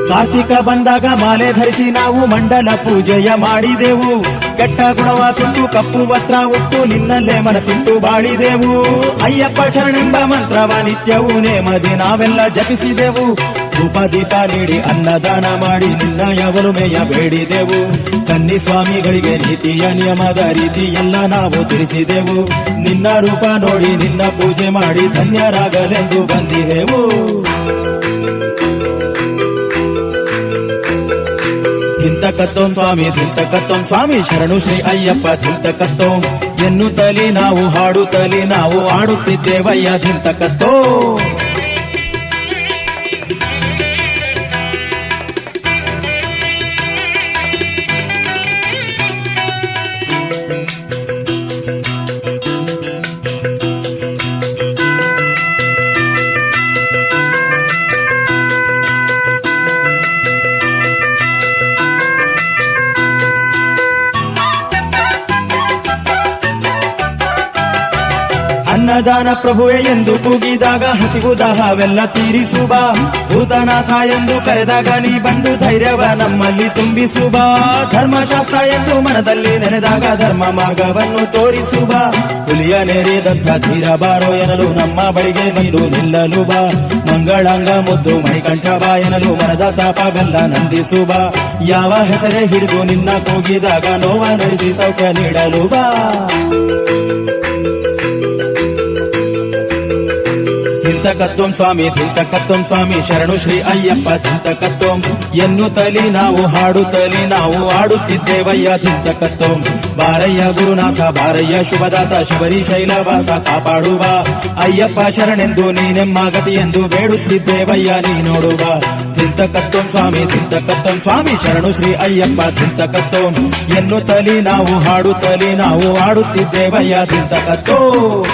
ಕಾರ್ತಿಕ ಬಂದಾಗ ಮಾಲೆ ಧರಿಸಿ ನಾವು ಮಂಡಲ ಪೂಜೆಯ ಮಾಡಿದೆವು ಕೆಟ್ಟ ಗುಣವ ಸುಟ್ಟು ಕಪ್ಪು ವಸ್ತ್ರ ಉಟ್ಟು ನಿನ್ನಲ್ಲೇ ಮನಸ್ಸಿಟ್ಟು ಬಾಳಿದೆವು ಅಯ್ಯಪ್ಪ ಶರಣೆಂಬ ಮಂತ್ರವ ನಿತ್ಯವೂ ನೇಮದಿ ನಾವೆಲ್ಲ ಜಪಿಸಿದೆವು ಧೂಪ ದೀಪ ನೀಡಿ ಅನ್ನದಾನ ಮಾಡಿ ನಿನ್ನಯ ಒಲುಮೆಯ ಬೇಡಿದೆವು ಕನ್ನಿ ಸ್ವಾಮಿಗಳಿಗೆ ನೀತಿಯ ನಿಯಮದ ರೀತಿ ಎಲ್ಲ ನಾವು ತಿಳಿಸಿದೆವು ನಿನ್ನ ರೂಪ ನೋಡಿ ನಿನ್ನ ಪೂಜೆ ಮಾಡಿ ಧನ್ಯರಾಗಲೆಂದು ಬಂದಿದೆವು ಧಿಂತಕತ್ತೋಂ ಸ್ವಾಮಿ ಶರಣು ಶ್ರೀ ಅಯ್ಯಪ್ಪ ಧಿಂತಕತ್ತೋಂ ಎನ್ನುತ್ತಲಿ ನಾವು ಹಾಡುತ್ತಲಿ ನಾವು ಆಡುತ್ತಿದ್ದೇವಯ್ಯ ಧಿಂತಕತ್ತೋಂ ಅನ್ನದಾನ ಪ್ರಭುವೆ ಎಂದು ಕೂಗಿದಾಗ ಹಸಿವು ದಾಹವೆಲ್ಲ ತೀರಿಸುವ ಭೂತನಾಥ ಎಂದು ಕರೆದಾಗ ನೀ ಬಂದು ಧೈರ್ಯವ ನಮ್ಮಲ್ಲಿ ತುಂಬಿಸುವ ಧರ್ಮಶಾಸ್ತ್ರ ಎಂದು ಮನದಲ್ಲಿ ನೆನೆದಾಗ ಧರ್ಮ ಮಾರ್ಗವನ್ನು ತೋರಿಸುವ ಹುಲಿಯ ನೆರೆದಂಥ ಧೀರ ಬಾರೋ ಎನ್ನಲು ನಮ್ಮ ಬಳಿಗೆ ನೀನು ನಿಲ್ಲಲು ಬಾ ಮಂಗಳಾಂಗ ಮುದ್ದು ಮಣಿಕಂಠ ಬಾ ಎನ್ನಲು ಮನದ ತಾಪವೆಲ್ಲ ನಂದಿಸುವ ಯಾವ ಹೆಸರೇ ಹಿಡಿದು ನಿನ್ನ ಕೂಗಿದಾಗ ನೋವ ನಡೆಸಿ ಸೌಖ್ಯ ನೀಡಲು ಬಾ ಧಿಂತಕತ್ತೋಂ ಸ್ವಾಮಿ ಶರಣು ಶ್ರೀ ಅಯ್ಯಪ್ಪ ಧಿಂತಕತ್ತೋಂ ಎನ್ನುತ್ತಲಿ ನಾವು ಹಾಡುತ್ತಲಿ ನಾವು ಆಡುತ್ತಿದ್ದೇವಯ್ಯ ಧಿಂತಕತ್ತೋಂ ಬಾರಯ್ಯ ಗುರುನಾಥ ಬಾರಯ್ಯ ಶುಭದಾತ ಶಬರಿ ಶೈಲವಾಸ ಕಾಪಾಡುವ ಅಯ್ಯಪ್ಪ ಶರಣೆಂದು ನೀನೆಮ್ಮಾಗತಿ ಎಂದು ಬೇಡುತ್ತಿದ್ದೇವಯ್ಯ ನೀ ನೋಡುವ ಧಿಂತಕತ್ತೋಂ ಸ್ವಾಮಿ ಶರಣು ಶ್ರೀ ಅಯ್ಯಪ್ಪ ಧಿಂತಕತ್ತೋಂ ಎನ್ನುತ್ತಲಿ ನಾವು ಹಾಡುತ್ತಲಿ ನಾವು ಆಡುತ್ತಿದ್ದೇವಯ್ಯ ಧಿಂತಕತ್ತೋಂ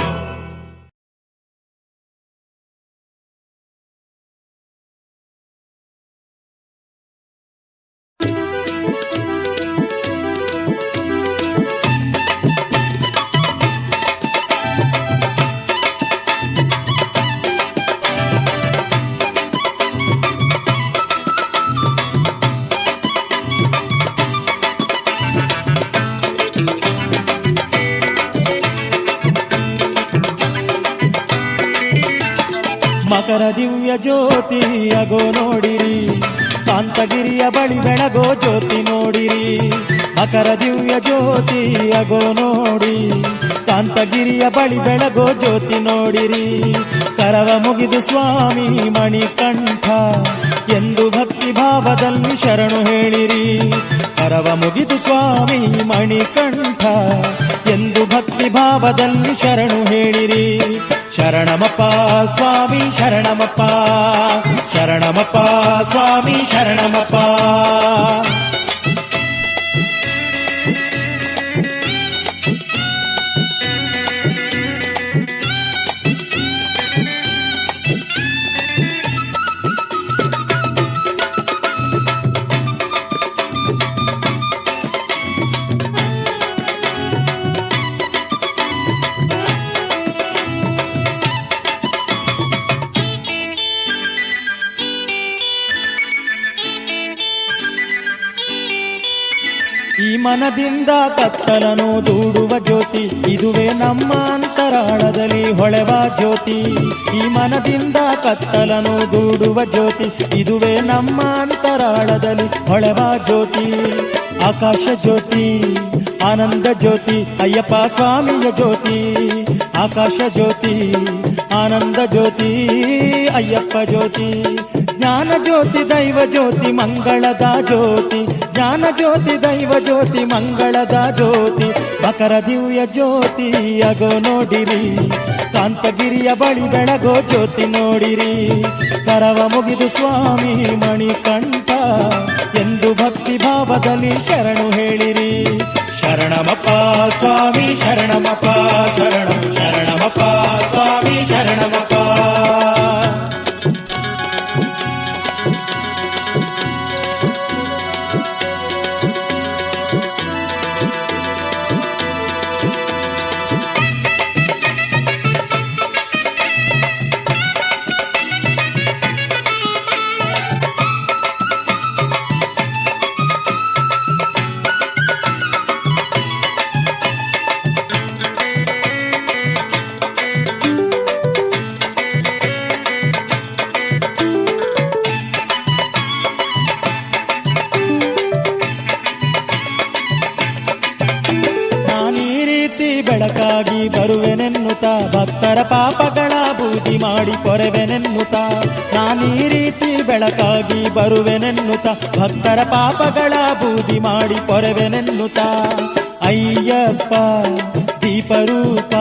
ಮಕರ ದಿವ್ಯ ಜ್ಯೋತಿ ಅಗೋ ನೋಡಿರಿ ಕಾಂತಗಿರಿಯ ಬಳಿ ಬೆಳಗೋ ಜ್ಯೋತಿ ನೋಡಿರಿ ಮಕರ ದಿವ್ಯ ಜ್ಯೋತಿ ಅಗೋ ನೋಡಿ ಕಾಂತಗಿರಿಯ ಬಳಿ ಬೆಳಗೋ ಜ್ಯೋತಿ ನೋಡಿರಿ ಕರವ ಮುಗಿದು ಸ್ವಾಮಿ ಮಣಿಕಂಠ ಎಂದು ಭಕ್ತಿ ಭಾವದಲ್ಲಿ ಶರಣು ಹೇಳಿರಿ ಕರವ ಮುಗಿದು ಸ್ವಾಮಿ ಮಣಿಕಂಠ ಎಂದು ಭಕ್ತಿ ಭಾವದಲ್ಲಿ ಶರಣು ಹೇಳಿರಿ ಶರಣಮಪ್ಪ ಸ್ವಾಮಿ ಶರಣಮಪ್ಪ ಶರಣಮಪ್ಪ ಸ್ವಾಮಿ ಶರಣಮಪ್ಪ ಈ ಮನದಿಂದ ಕತ್ತಲನು ದೂಡುವ ಜ್ಯೋತಿ ಇದುವೇ ನಮ್ಮ ಅಂತರಾಳದಲ್ಲಿ ಹೊಳೆವ ಜ್ಯೋತಿ ಈ ಮನದಿಂದ ಕತ್ತಲನು ದೂಡುವ ಜ್ಯೋತಿ ಇದುವೇ ನಮ್ಮ ಅಂತರಾಳದಲ್ಲಿ ಹೊಳೆವ ಜ್ಯೋತಿ ಆಕಾಶ ಜ್ಯೋತಿ ಆನಂದ ಜ್ಯೋತಿ ಅಯ್ಯಪ್ಪ ಸ್ವಾಮಿಯ ಜ್ಯೋತಿ ಆಕಾಶ ಜ್ಯೋತಿ ಆನಂದ ಜ್ಯೋತಿ ಅಯ್ಯಪ್ಪ ಜ್ಯೋತಿ ಜ್ಞಾನ ಜ್ಯೋತಿ ದೈವ ಜ್ಯೋತಿ ಮಂಗಳದ ಜ್ಯೋತಿ ಜ್ಞಾನ ಜ್ಯೋತಿ ದೈವ ಜ್ಯೋತಿ ಮಂಗಳದ ಜ್ಯೋತಿ ಮಕರ ದಿವ್ಯ ಜ್ಯೋತಿ ಅಗೋ ನೋಡಿರಿ ಕಾಂತಗಿರಿಯ ಬಳಿ ಬೆಳಗೋ ಜ್ಯೋತಿ ನೋಡಿರಿ ಕರವ ಮುಗಿದು ಸ್ವಾಮಿ ಮಣಿಕಂಠ ಎಂದು ಭಕ್ತಿ ಭಾವದಲ್ಲಿ ಶರಣು ಹೇಳಿರಿ ಶರಣಮಪ್ಪ ಸ್ವಾಮಿ ಶರಣಮಪ್ಪ ಶರಣಂ ಶರಣಮಪ್ಪ ಸ್ವಾಮಿ ಶರಣಮಪ್ಪ ಬೆಳಕಾಗಿ ಬರುವೆನೆನ್ನುತ್ತ ಭಕ್ತರ ಪಾಪಗಳ ಬೂದಿ ಮಾಡಿ ಕೊರೆವೆನೆನ್ನುತ್ತ ನಾನೀ ರೀತಿ ಬೆಳಕಾಗಿ ಬರುವೆನೆನ್ನುತ್ತ ಭಕ್ತರ ಪಾಪಗಳ ಬೂದಿ ಮಾಡಿ ಕೊರೆವೆನೆನ್ನುತ್ತ ಅಯ್ಯಪ್ಪ ದೀಪರೂಪ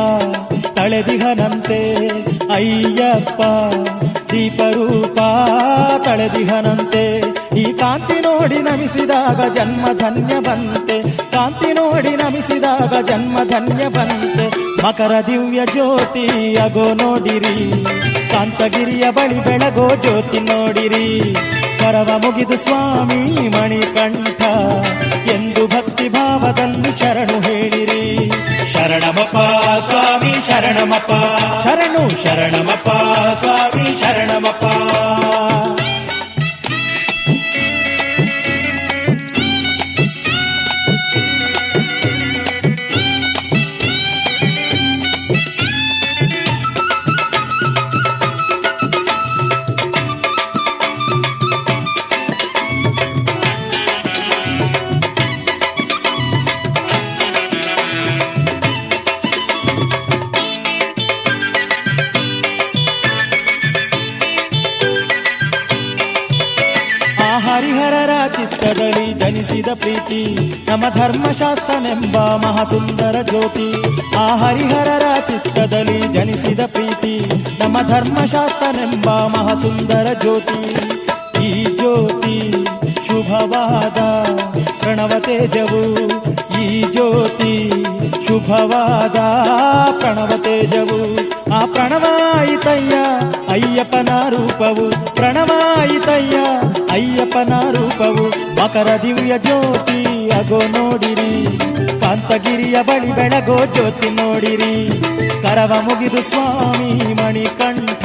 ತಳೆದಿಹನಂತೆ ಅಯ್ಯಪ್ಪ ದೀಪರೂಪ ತಳೆದಿಹನಂತೆ ಈ ಕಾಂತಿ ನೋಡಿ ನಮಿಸಿದಾಗ ಜನ್ಮ ಧನ್ಯ ಬಂತೆ ಕಾಂತಿ ನೋಡಿ ನಮಿಸಿದಾಗ ಜನ್ಮ ಧನ್ಯ ಬಂತೆ ಮಕರ ದಿವ್ಯ ಜ್ಯೋತಿ ಅಗೋ ನೋಡಿರಿ ಕಾಂತಗಿರಿಯ ಬಳಿ ಬೆಳಗೋ ಜ್ಯೋತಿ ನೋಡಿರಿ ಕರವ ಮುಗಿದು ಸ್ವಾಮಿ ಮಣಿಕಂಠ ಎಂದು ಭಕ್ತಿ ಭಾವದಲ್ಲಿ ಶರಣು ಹೇಳಿರಿ ಶರಣಮಪ್ಪ ಸ್ವಾಮಿ ಶರಣಮಪ್ಪ ಶರಣು ಶರಣಮಪ್ಪ ಸ್ವಾಮಿ ಶರಣಮಪ್ಪ ಹರಿಹರರ ಚಿತ್ತದಲ್ಲಿ ಜನಿಸಿದ ಪ್ರೀತಿ ನಮ್ಮ ಧರ್ಮಶಾಸ್ತ್ರನೆಂಬ ಮಹಾಸುಂದರ ಜ್ಯೋತಿ ಆ ಹರಿಹರರ ಚಿತ್ತದಲ್ಲಿ ಜನಿಸಿದ ಪ್ರೀತಿ ನಮ್ಮ ಧರ್ಮಶಾಸ್ತ್ರನೆಂಬ ಮಹಾಸುಂದರ ಜ್ಯೋತಿ ಈ ಜ್ಯೋತಿ ಶುಭವಾದ ಪ್ರಣವ ತೇಜವು ಈ ಜ್ಯೋತಿ ಶುಭವಾದ ಪ್ರಣವ ತೇಜವು ಆ ಪ್ರಣವಾಯಿತಯ್ಯ ಅಯ್ಯಪ್ಪನ ರೂಪವು ಪ್ರಣವಾಯಿತಯ್ಯ ಅಯ್ಯಪ್ಪನ ರೂಪವು ಮಕರ ದಿವ್ಯ ಜ್ಯೋತಿ ಅಗೋ ನೋಡಿರಿ ಕಾಂತಗಿರಿಯ ಬಳಿ ಬೆಳಗೋ ಜ್ಯೋತಿ ನೋಡಿರಿ ಕರವ ಮುಗಿದು ಸ್ವಾಮಿ ಮಣಿಕಂಠ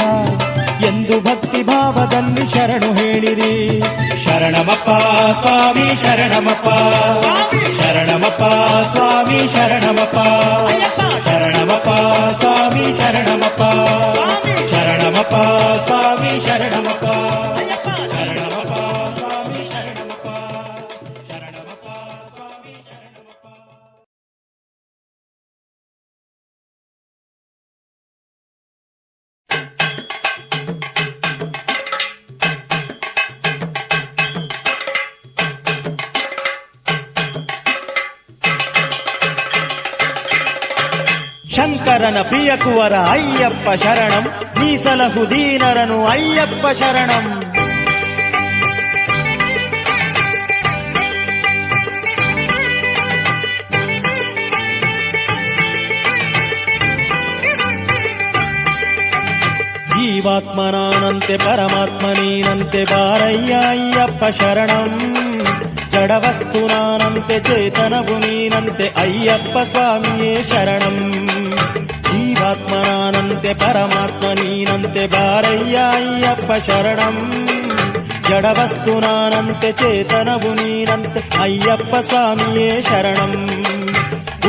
ಎಂದು ಭಕ್ತಿ ಭಾವದಲ್ಲಿ ಶರಣು ಹೇಳಿರಿ ಶರಣಮಪ್ಪ ಸ್ವಾಮಿ ಶರಣಮಪ್ಪ ಶರಣಮಪ್ಪ ಸ್ವಾಮಿ ಶರಣಮಪ್ಪ ಶರಣಮಪ್ಪ ಸ್ವಾಮಿ ಶರಣಮಪ್ಪ ಶರಣಮಪ್ಪ ಸ್ವಾಮಿ ಶರಣಮಪ್ಪ ಶರಣಮಪ್ಪ ಸ್ವಾಮಿ ಶರಣಮಪ್ಪ ಶರಣಮಪ್ಪ ಸ್ವಾಮಿ ಶರಣಮಪ್ಪ. ಶಂಕರನ ಪ್ರಿಯ ಕುವರ ಅಯ್ಯಪ್ಪ ಶರಣಂ ನೀಸಲಹು ದೀನರನು ಅಯ್ಯಪ್ಪ ಶರಣಂ ಜೀವಾತ್ಮನಾನಂತೆ ಪರಮಾತ್ಮನೀನಂತೆ ಬಾರಯ್ಯ ಅಯ್ಯಪ್ಪ ಶರಣಂ ಜಡವಸ್ತು ನಾನಂತೆ ಚೇತನವು ನೀನಂತೆ ಅಯ್ಯಪ್ಪ ಸ್ವಾಮಿಯೇ ಶರಣಂ ಜೀವಾತ್ಮನಾನಂತೆ ಪರಮಾತ್ಮ ನೀನಂತೆ ಬಾರಯ್ಯ ಅಯ್ಯಪ್ಪ ಶರಣಂ ಜಡವಸ್ತು ನಾನಂತೆ ಚೇತನವು ನೀನಂತೆ ಅಯ್ಯಪ್ಪ ಸ್ವಾಮಿಯೇ ಶರಣಂ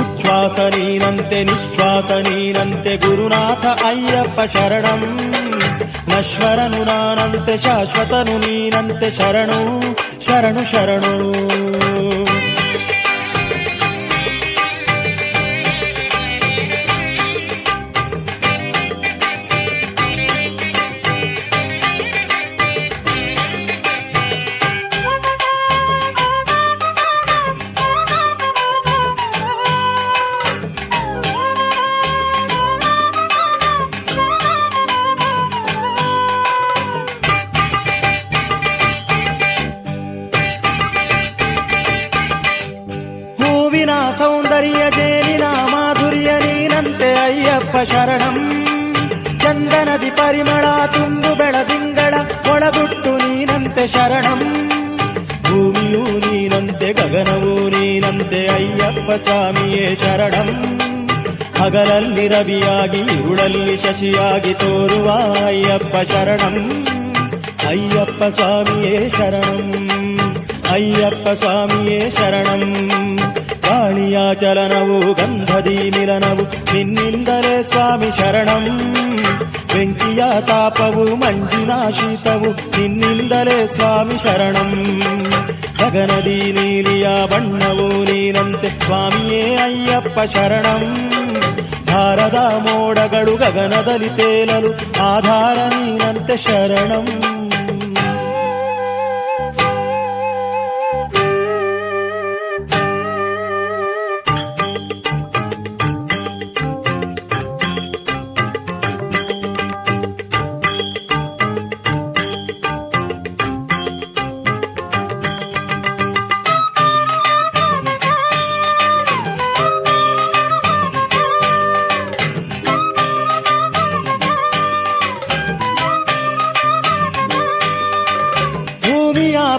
ಉಚ್ಛ್ವಾಸ ನೀನಂತೆ ನಿಶ್ವಾಸ ನೀನಂತೆ ಗುರುನಾಥ ಅಯ್ಯಪ್ಪ ಶರಣಂ ನಶ್ವರನು ನಾನಂತೆ ಶಾಶ್ವತನು ನೀನಂತೆ ಶರಣು ಶರಣು ಶರಣು ಸೌಂದರ್ಯ ಜೇನಿನ ಮಾಧುರ್ಯ ನೀನಂತೆ ಅಯ್ಯಪ್ಪ ಶರಣಂ. ಚಂದನದಿ ಪರಿಮಳ ತುಂಬು ಬೆಳದಿಂಗಳ ಒಳಗುಟ್ಟು ನೀನಂತೆ ಶರಣಂ. ಭೂಮಿಯೂ ನೀನಂತೆ ಗಗನವೂ ನೀನಂತೆ ಅಯ್ಯಪ್ಪ ಸ್ವಾಮಿಯೇ ಶರಣಂ. ಹಗಲಲ್ಲಿ ರವಿಯಾಗಿ ಇರುಳಲ್ಲಿ ಶಶಿಯಾಗಿ ತೋರುವ ಅಯ್ಯಪ್ಪ ಶರಣಂ. ಅಯ್ಯಪ್ಪ ಸ್ವಾಮಿಯೇ ಶರಣಂ. ಅಯ್ಯಪ್ಪ ಸ್ವಾಮಿಯೇ ಶರಣಂ. ಗಾಳಿಯ ಚಲನವು ಗಂಧದಿ ಮಿಲನವು ನಿನ್ನಿಂದಲೇ ಸ್ವಾಮಿ ಶರಣಂ. ಬೆಂಕಿಯ ತಾಪವು ಮಂಜಿನ ಶೀತವು ನಿನ್ನಿಂದಲೇ ಸ್ವಾಮಿ ಶರಣಂ. ಗಗನದಿ ನೀಲಿಯ ಬಣ್ಣವು ನೀನಂತೆ ಸ್ವಾಮಿಯೇ ಅಯ್ಯಪ್ಪ ಶರಣಂ. ಭಾರದ ಮೋಡಗಳು ಗಗನದಲ್ಲಿ ತೇಲಲು ಆಧಾರ ನೀನಂತೆ ಶರಣಂ.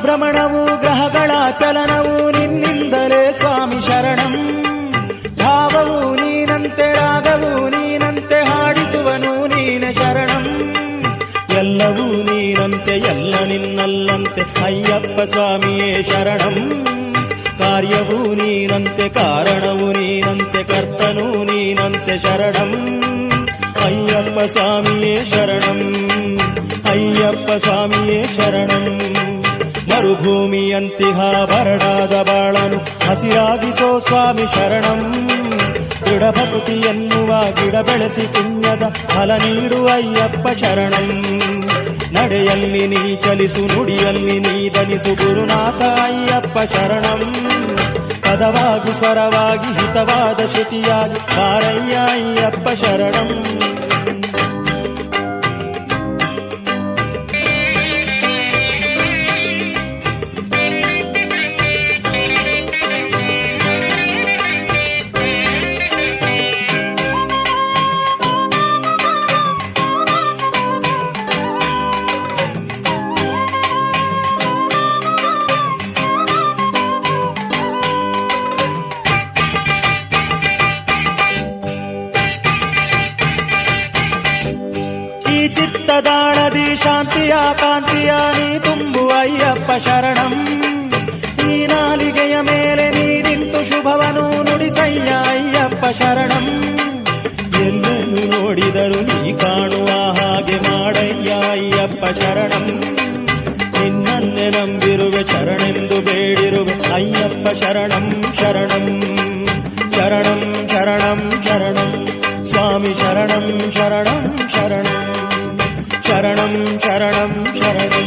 ಭ್ರಮಣವು ಗ್ರಹಗಳ ಚಲನವು ನಿನ್ನಿಂದಲೇ ಸ್ವಾಮಿ ಶರಣಂ. ಭಾವವು ನೀನಂತೆ ರಾಗವು ನೀನಂತೆ ಹಾಡಿಸುವನು ನೀನೆ ಶರಣಂ. ಎಲ್ಲವೂ ನೀನಂತೆ ಎಲ್ಲ ನಿನ್ನಲ್ಲಂತೆ ಅಯ್ಯಪ್ಪ ಸ್ವಾಮಿಯೇ ಶರಣಂ. ಕಾರ್ಯವೂ ನೀನಂತೆ ಕಾರಣವು ನೀನಂತೆ ಕರ್ತನೂ ನೀನಂತೆ ಶರಣಂ. ಅಯ್ಯಪ್ಪ ಸ್ವಾಮಿಯೇ ಶರಣಂ. ಅಯ್ಯಪ್ಪ ಸ್ವಾಮಿಯೇ ಶರಣಂ. ಮರುಭೂಮಿಯಂತಿಹ ಬರಡಾದ ಬಾಳನು ಹಸಿರಾಗಿಸೋ ಸ್ವಾಮಿ ಶರಣಂ. ದೃಢಭಕ್ತಿ ಎನ್ನುವ ಗಿಡ ಬೆಳೆಸಿ ಪುಣ್ಯದ ಫಲ ನೀಡು ಅಯ್ಯಪ್ಪ ಶರಣಂ. ನಡೆಯಲ್ಲಿ ನೀ ಚಲಿಸು ನುಡಿಯಲ್ಲಿ ನೀ ದನಿಸು ಗುರುನಾಥ ಅಯ್ಯಪ್ಪ ಶರಣಂ. ಪದವಾಗಿ ಸ್ವರವಾಗಿ ಹಿತವಾದ ಶ್ರುತಿಯಾಗಿ ಬಾರಯ್ಯ ಅಯ್ಯಪ್ಪ ಶರಣಂ. ಚಿತ್ತದಾಳದಿ ಶಾಂತಿಯ ಕಾಂತಿಯ ನೀ ತುಂಬು ಅಯ್ಯಪ್ಪ ಶರಣಂ. ಈ ನಾಲಿಗೆಯ ಮೇಲೆ ನೀ ನಿಂತು ಶುಭವನು ನುಡಿಸಯ್ಯ ಅಯ್ಯಪ್ಪ ಶರಣಂ. ಎಲ್ಲೆಲ್ಲೂ ನೋಡಿದರು ನೀ ಕಾಣುವ ಹಾಗೆ ಮಾಡಯ್ಯ ಅಯ್ಯಪ್ಪ ಶರಣಂ. ನಿನ್ನನ್ನೇ ನಂಬಿರುವೆ ಶರಣೆಂದು ಬೇಡಿರುವೆ ಅಯ್ಯಪ್ಪ ಶರಣಂ ಶರಣಂ. ಶರಣಂ ಶರಣಂ ಶರಣಂ ಸ್ವಾಮಿ ಶರಣಂ ಶರಣಂ ಶರಣಂ. ಶರಣಂ ಶರಣಂ ಶರಣಂ.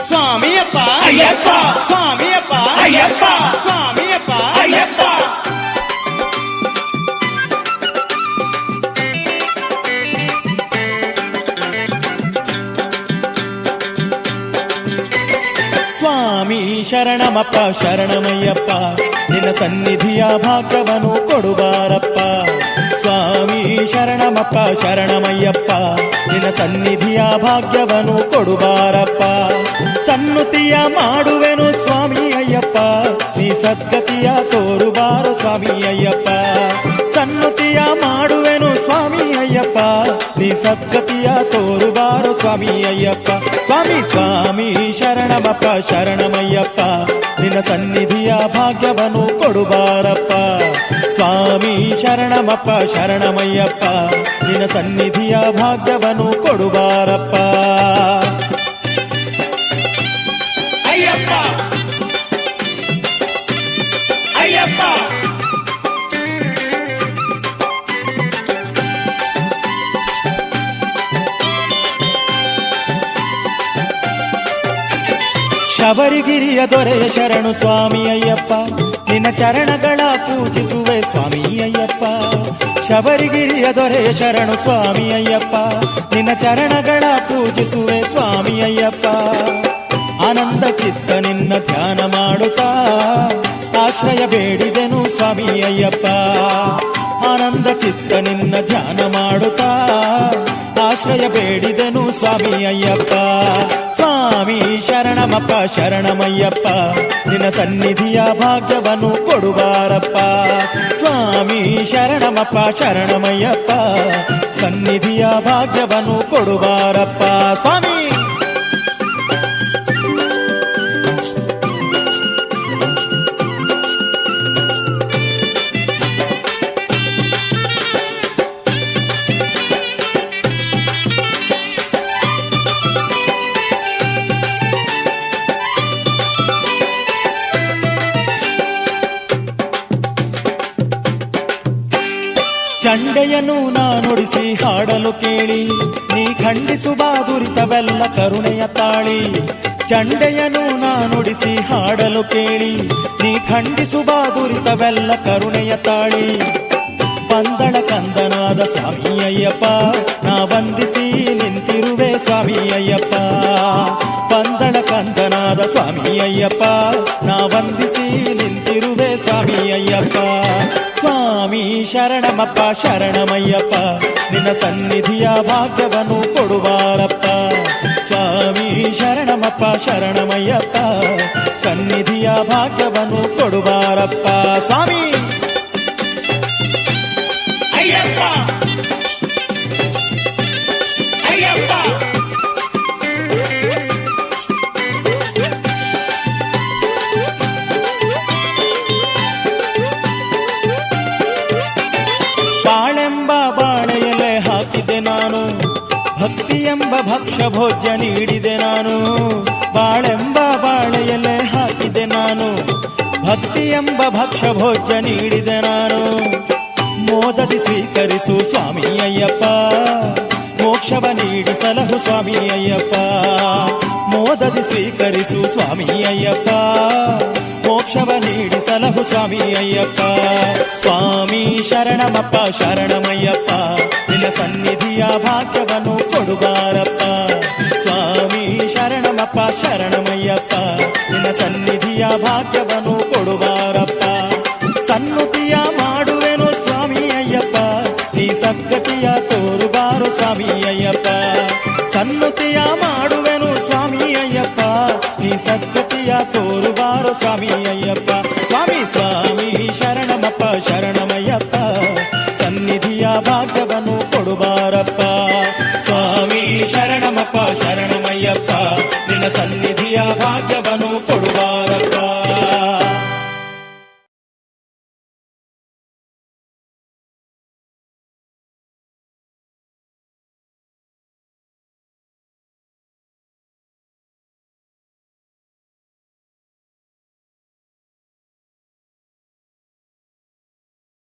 ಸ್ವಾಮಿಯಪ್ಪ ಅಯ್ಯಪ್ಪ ಸ್ವಾಮಿಯಪ್ಪ ಅಯ್ಯಪ್ಪ ಸ್ವಾಮಿಯಪ್ಪ ಅಯ್ಯಪ್ಪ. ಸ್ವಾಮಿ ಶರಣಮಪ್ಪ ಶರಣಮಯ್ಯಪ್ಪ ನಿನ್ನ ಸನ್ನಿಧಿಯ ಭಾಗ್ಯವನ್ನು ಕೊಡುಬಾರಪ್ಪ. ಸ್ವಾಮಿ ಶರಣಮಪ್ಪ ಶರಣಮಯ್ಯಪ್ಪ ನಿನ್ನ ಸನ್ನಿಧಿಯ ಭಾಗ್ಯವನ್ನು ಕೊಡುಬಾರಪ್ಪ. ಸನ್ನುತಿಯ ಮಾಡುವೆನು ಸ್ವಾಮಿ ಅಯ್ಯಪ್ಪ ನೀ ಸದ್ಗತಿಯ ತೋರುಬಾರು ಸ್ವಾಮಿ ಅಯ್ಯಪ್ಪ. ಸನ್ನುತಿಯ ಮಾಡುವೆನು ಸ್ವಾಮಿ ಅಯ್ಯಪ್ಪ ನೀ ಸದ್ಗತಿಯ ತೋರುಬಾರು ಸ್ವಾಮಿ ಅಯ್ಯಪ್ಪ. ಸ್ವಾಮಿ ಸ್ವಾಮಿ ಶರಣಮಪ್ಪ ಶರಣಮಯ್ಯಪ್ಪ ನಿನ್ನ ಸನ್ನಿಧಿಯ ಭಾಗ್ಯವನ್ನು ಕೊಡುಬಾರಪ್ಪ. ಸ್ವಾಮಿ ಶರಣಮಪ್ಪ ಶರಣಮಯ್ಯಪ್ಪ ನಿನ್ನ ಸನ್ನಿಧಿಯ ಭಾಗ್ಯವನ್ನು ಕೊಡುಬಾರಪ್ಪ. ಅಯ್ಯಪ್ಪ ಅಯ್ಯಪ್ಪ. ಶಬರಿಗಿರಿಯ ದೊರೆಯ ಶರಣು ಸ್ವಾಮಿ ಅಯ್ಯಪ್ಪ ನಿನ್ನ ಚರಣಗಳ ಪೂಜಿಸುವೆ ಸ್ವಾಮಿ ಅಯ್ಯಪ್ಪ. ಶಬರಿಗಿರಿಯ ದೊರೆಯ ಶರಣು ಸ್ವಾಮಿ ಅಯ್ಯಪ್ಪ, ನಿನ್ನ ಚರಣಗಳ ಪೂಜಿಸುವೆ ಸ್ವಾಮಿ ಅಯ್ಯಪ್ಪ. ಆನಂದ ಚಿತ್ತ ನಿನ್ನ ಧ್ಯಾನ ಮಾಡುತ್ತಾ ಆಶ್ರಯ ಬೇಡಿದೆನು ಸ್ವಾಮಿ ಅಯ್ಯಪ್ಪ. ಆನಂದ ಚಿತ್ತ ನಿನ್ನ ಧ್ಯಾನ ಮಾಡುತ್ತಾ ಆಶ್ರಯ ಬೇಡಿದೆನು ಸ್ವಾಮಿ ಅಯ್ಯಪ್ಪ. ಸ್ವಾಮಿ ಶರಣಮಪ್ಪ ಶರಣಮಯ್ಯಪ್ಪ, ನಿನ್ನ ಸನ್ನಿಧಿಯ ಭಾಗ್ಯವನ್ನು ಕೊಡುವಾರಪ್ಪ. ಸ್ವಾಮಿ ಶರಣಮಪ್ಪ ಶರಣಮಯ್ಯಪ್ಪ, ಸನ್ನಿಧಿಯ ಭಾಗ್ಯವನ್ನು ಕೊಡುವಾರಪ್ಪ. ಸ್ವಾಮಿ ಚಂಡೆಯನ್ನು ನಾನುಡಿಸಿ ಹಾಡಲು ಕೇಳಿ, ನೀ ಖಂಡಿಸುವ ದುರಿತವೆಲ್ಲ ಕರುಣೆಯ ತಾಳಿ. ಚಂಡೆಯನ್ನು ನಾನುಡಿಸಿ ಹಾಡಲು ಕೇಳಿ, ನೀ ಖಂಡಿಸುವ ದುರಿತವೆಲ್ಲ ಕರುಣೆಯ ತಾಳಿ. ಪಂದಳ ಕಂದನಾದ ಸ್ವಾಮಿ ಅಯ್ಯಪ್ಪ, ನಾ ವಂದಿಸಿ ನಿಂತಿರುವೆ ಸ್ವಾಮಿ ಅಯ್ಯಪ್ಪ. ಪಂದಳ ಕಂದನಾದ ಸ್ವಾಮಿ ಅಯ್ಯಪ್ಪ, ನಾ ವಂದಿಸಿ ನಿಂತಿರುವೆ ಸ್ವಾಮಿ ಅಯ್ಯಪ್ಪ. ಸ್ವಾಮಿ ಶರಣಮಪ್ಪ ಶರಣಮಯ್ಯಪ್ಪ, ನಿನ್ನ ಸನ್ನಿಧಿಯ ಭಾಗ್ಯವನ್ನು ಕೊಡುವಾರಪ್ಪ. ಸ್ವಾಮಿ ಶರಣಮಪ್ಪ ಶರಣಮಯ್ಯಪ್ಪ, ಸನ್ನಿಧಿಯ ಭಾಗ್ಯವನ್ನು ಕೊಡುವಾರಪ್ಪ. ಸ್ವಾಮಿ ಅಯ್ಯಪ್ಪ ಅಯ್ಯಪ್ಪ ಬಾಳೆಂಬ ಬಾಳೆಯಲೆ ಹಾಕಿದೆ ನಾನು, ಭಕ್ತಿ ಎಂಬ ಭಕ್ಷ್ಯ ಭೋಜ್ಯ ನೀಡಿದೆ ನಾನು. ಬಾಳೆಂಬ ಬಾಳೆಯಲೆ ಹಾಕಿದೆ ನಾನು, ಭಕ್ತಿ ಎಂಬ ಭಕ್ಷ್ಯ ಭೋಜ್ಯ ನೀಡಿದೆ ನಾನು. ಮೋದದಿ ಸ್ವೀಕರಿಸು ಸ್ವಾಮಿ ಅಯ್ಯಪ್ಪ, ಮೋಕ್ಷವ ನೀಡಿ ಸಲಹು ಸ್ವಾಮಿ ಅಯ್ಯಪ್ಪ. ಮೋದದಿ ಸ್ವೀಕರಿಸು ಸ್ವಾಮಿ ಅಯ್ಯಪ್ಪ, ಮೋಕ್ಷವ ನೀಡಿ ಸಲಹು ಸ್ವಾಮಿ ಅಯ್ಯಪ್ಪ. ಸ್ವಾಮಿ ಶರಣಮಪ್ಪ ಶರಣಮಯ್ಯಪ್ಪ, ನಿನ್ನ ಸನ್ನಿಧಿಯ ಭಾಗ್ಯವನ್ನು ಕೊಡುವಾರಪ್ಪ. ಸ್ವಾಮಿ ಶರಣಮಪ್ಪ ಶರಣಮಯ್ಯಪ್ಪ, ನಿನ್ನ ಸನ್ನಿಧಿಯ ಭಾಗ್ಯವನ್ನು ಕೊಡುವಾರಪ್ಪ. ಸನ್ನುತಿಯ ಮಾಡುವೆನು ಸ್ವಾಮಿ ಅಯ್ಯಪ್ಪ, ನೀ ಸದ್ಗತಿಯ ತೋರುಗಾರು ಸ್ವಾಮಿ ಅಯ್ಯಪ್ಪ. ಸನ್ನುತಿಯ ಮಾಡುವೆನು ಸ್ವಾಮಿ ಅಯ್ಯಪ್ಪ, ನೀ ಸದ್ಗತಿಯ ತೋರುಗಾರು ಸ್ವಾಮಿ ಅಯ್ಯಪ್ಪ. ಸ್ವಾಮಿ ಸ್ವಾಮಿ ಶರಣಮಪ್ಪ ಶರಣ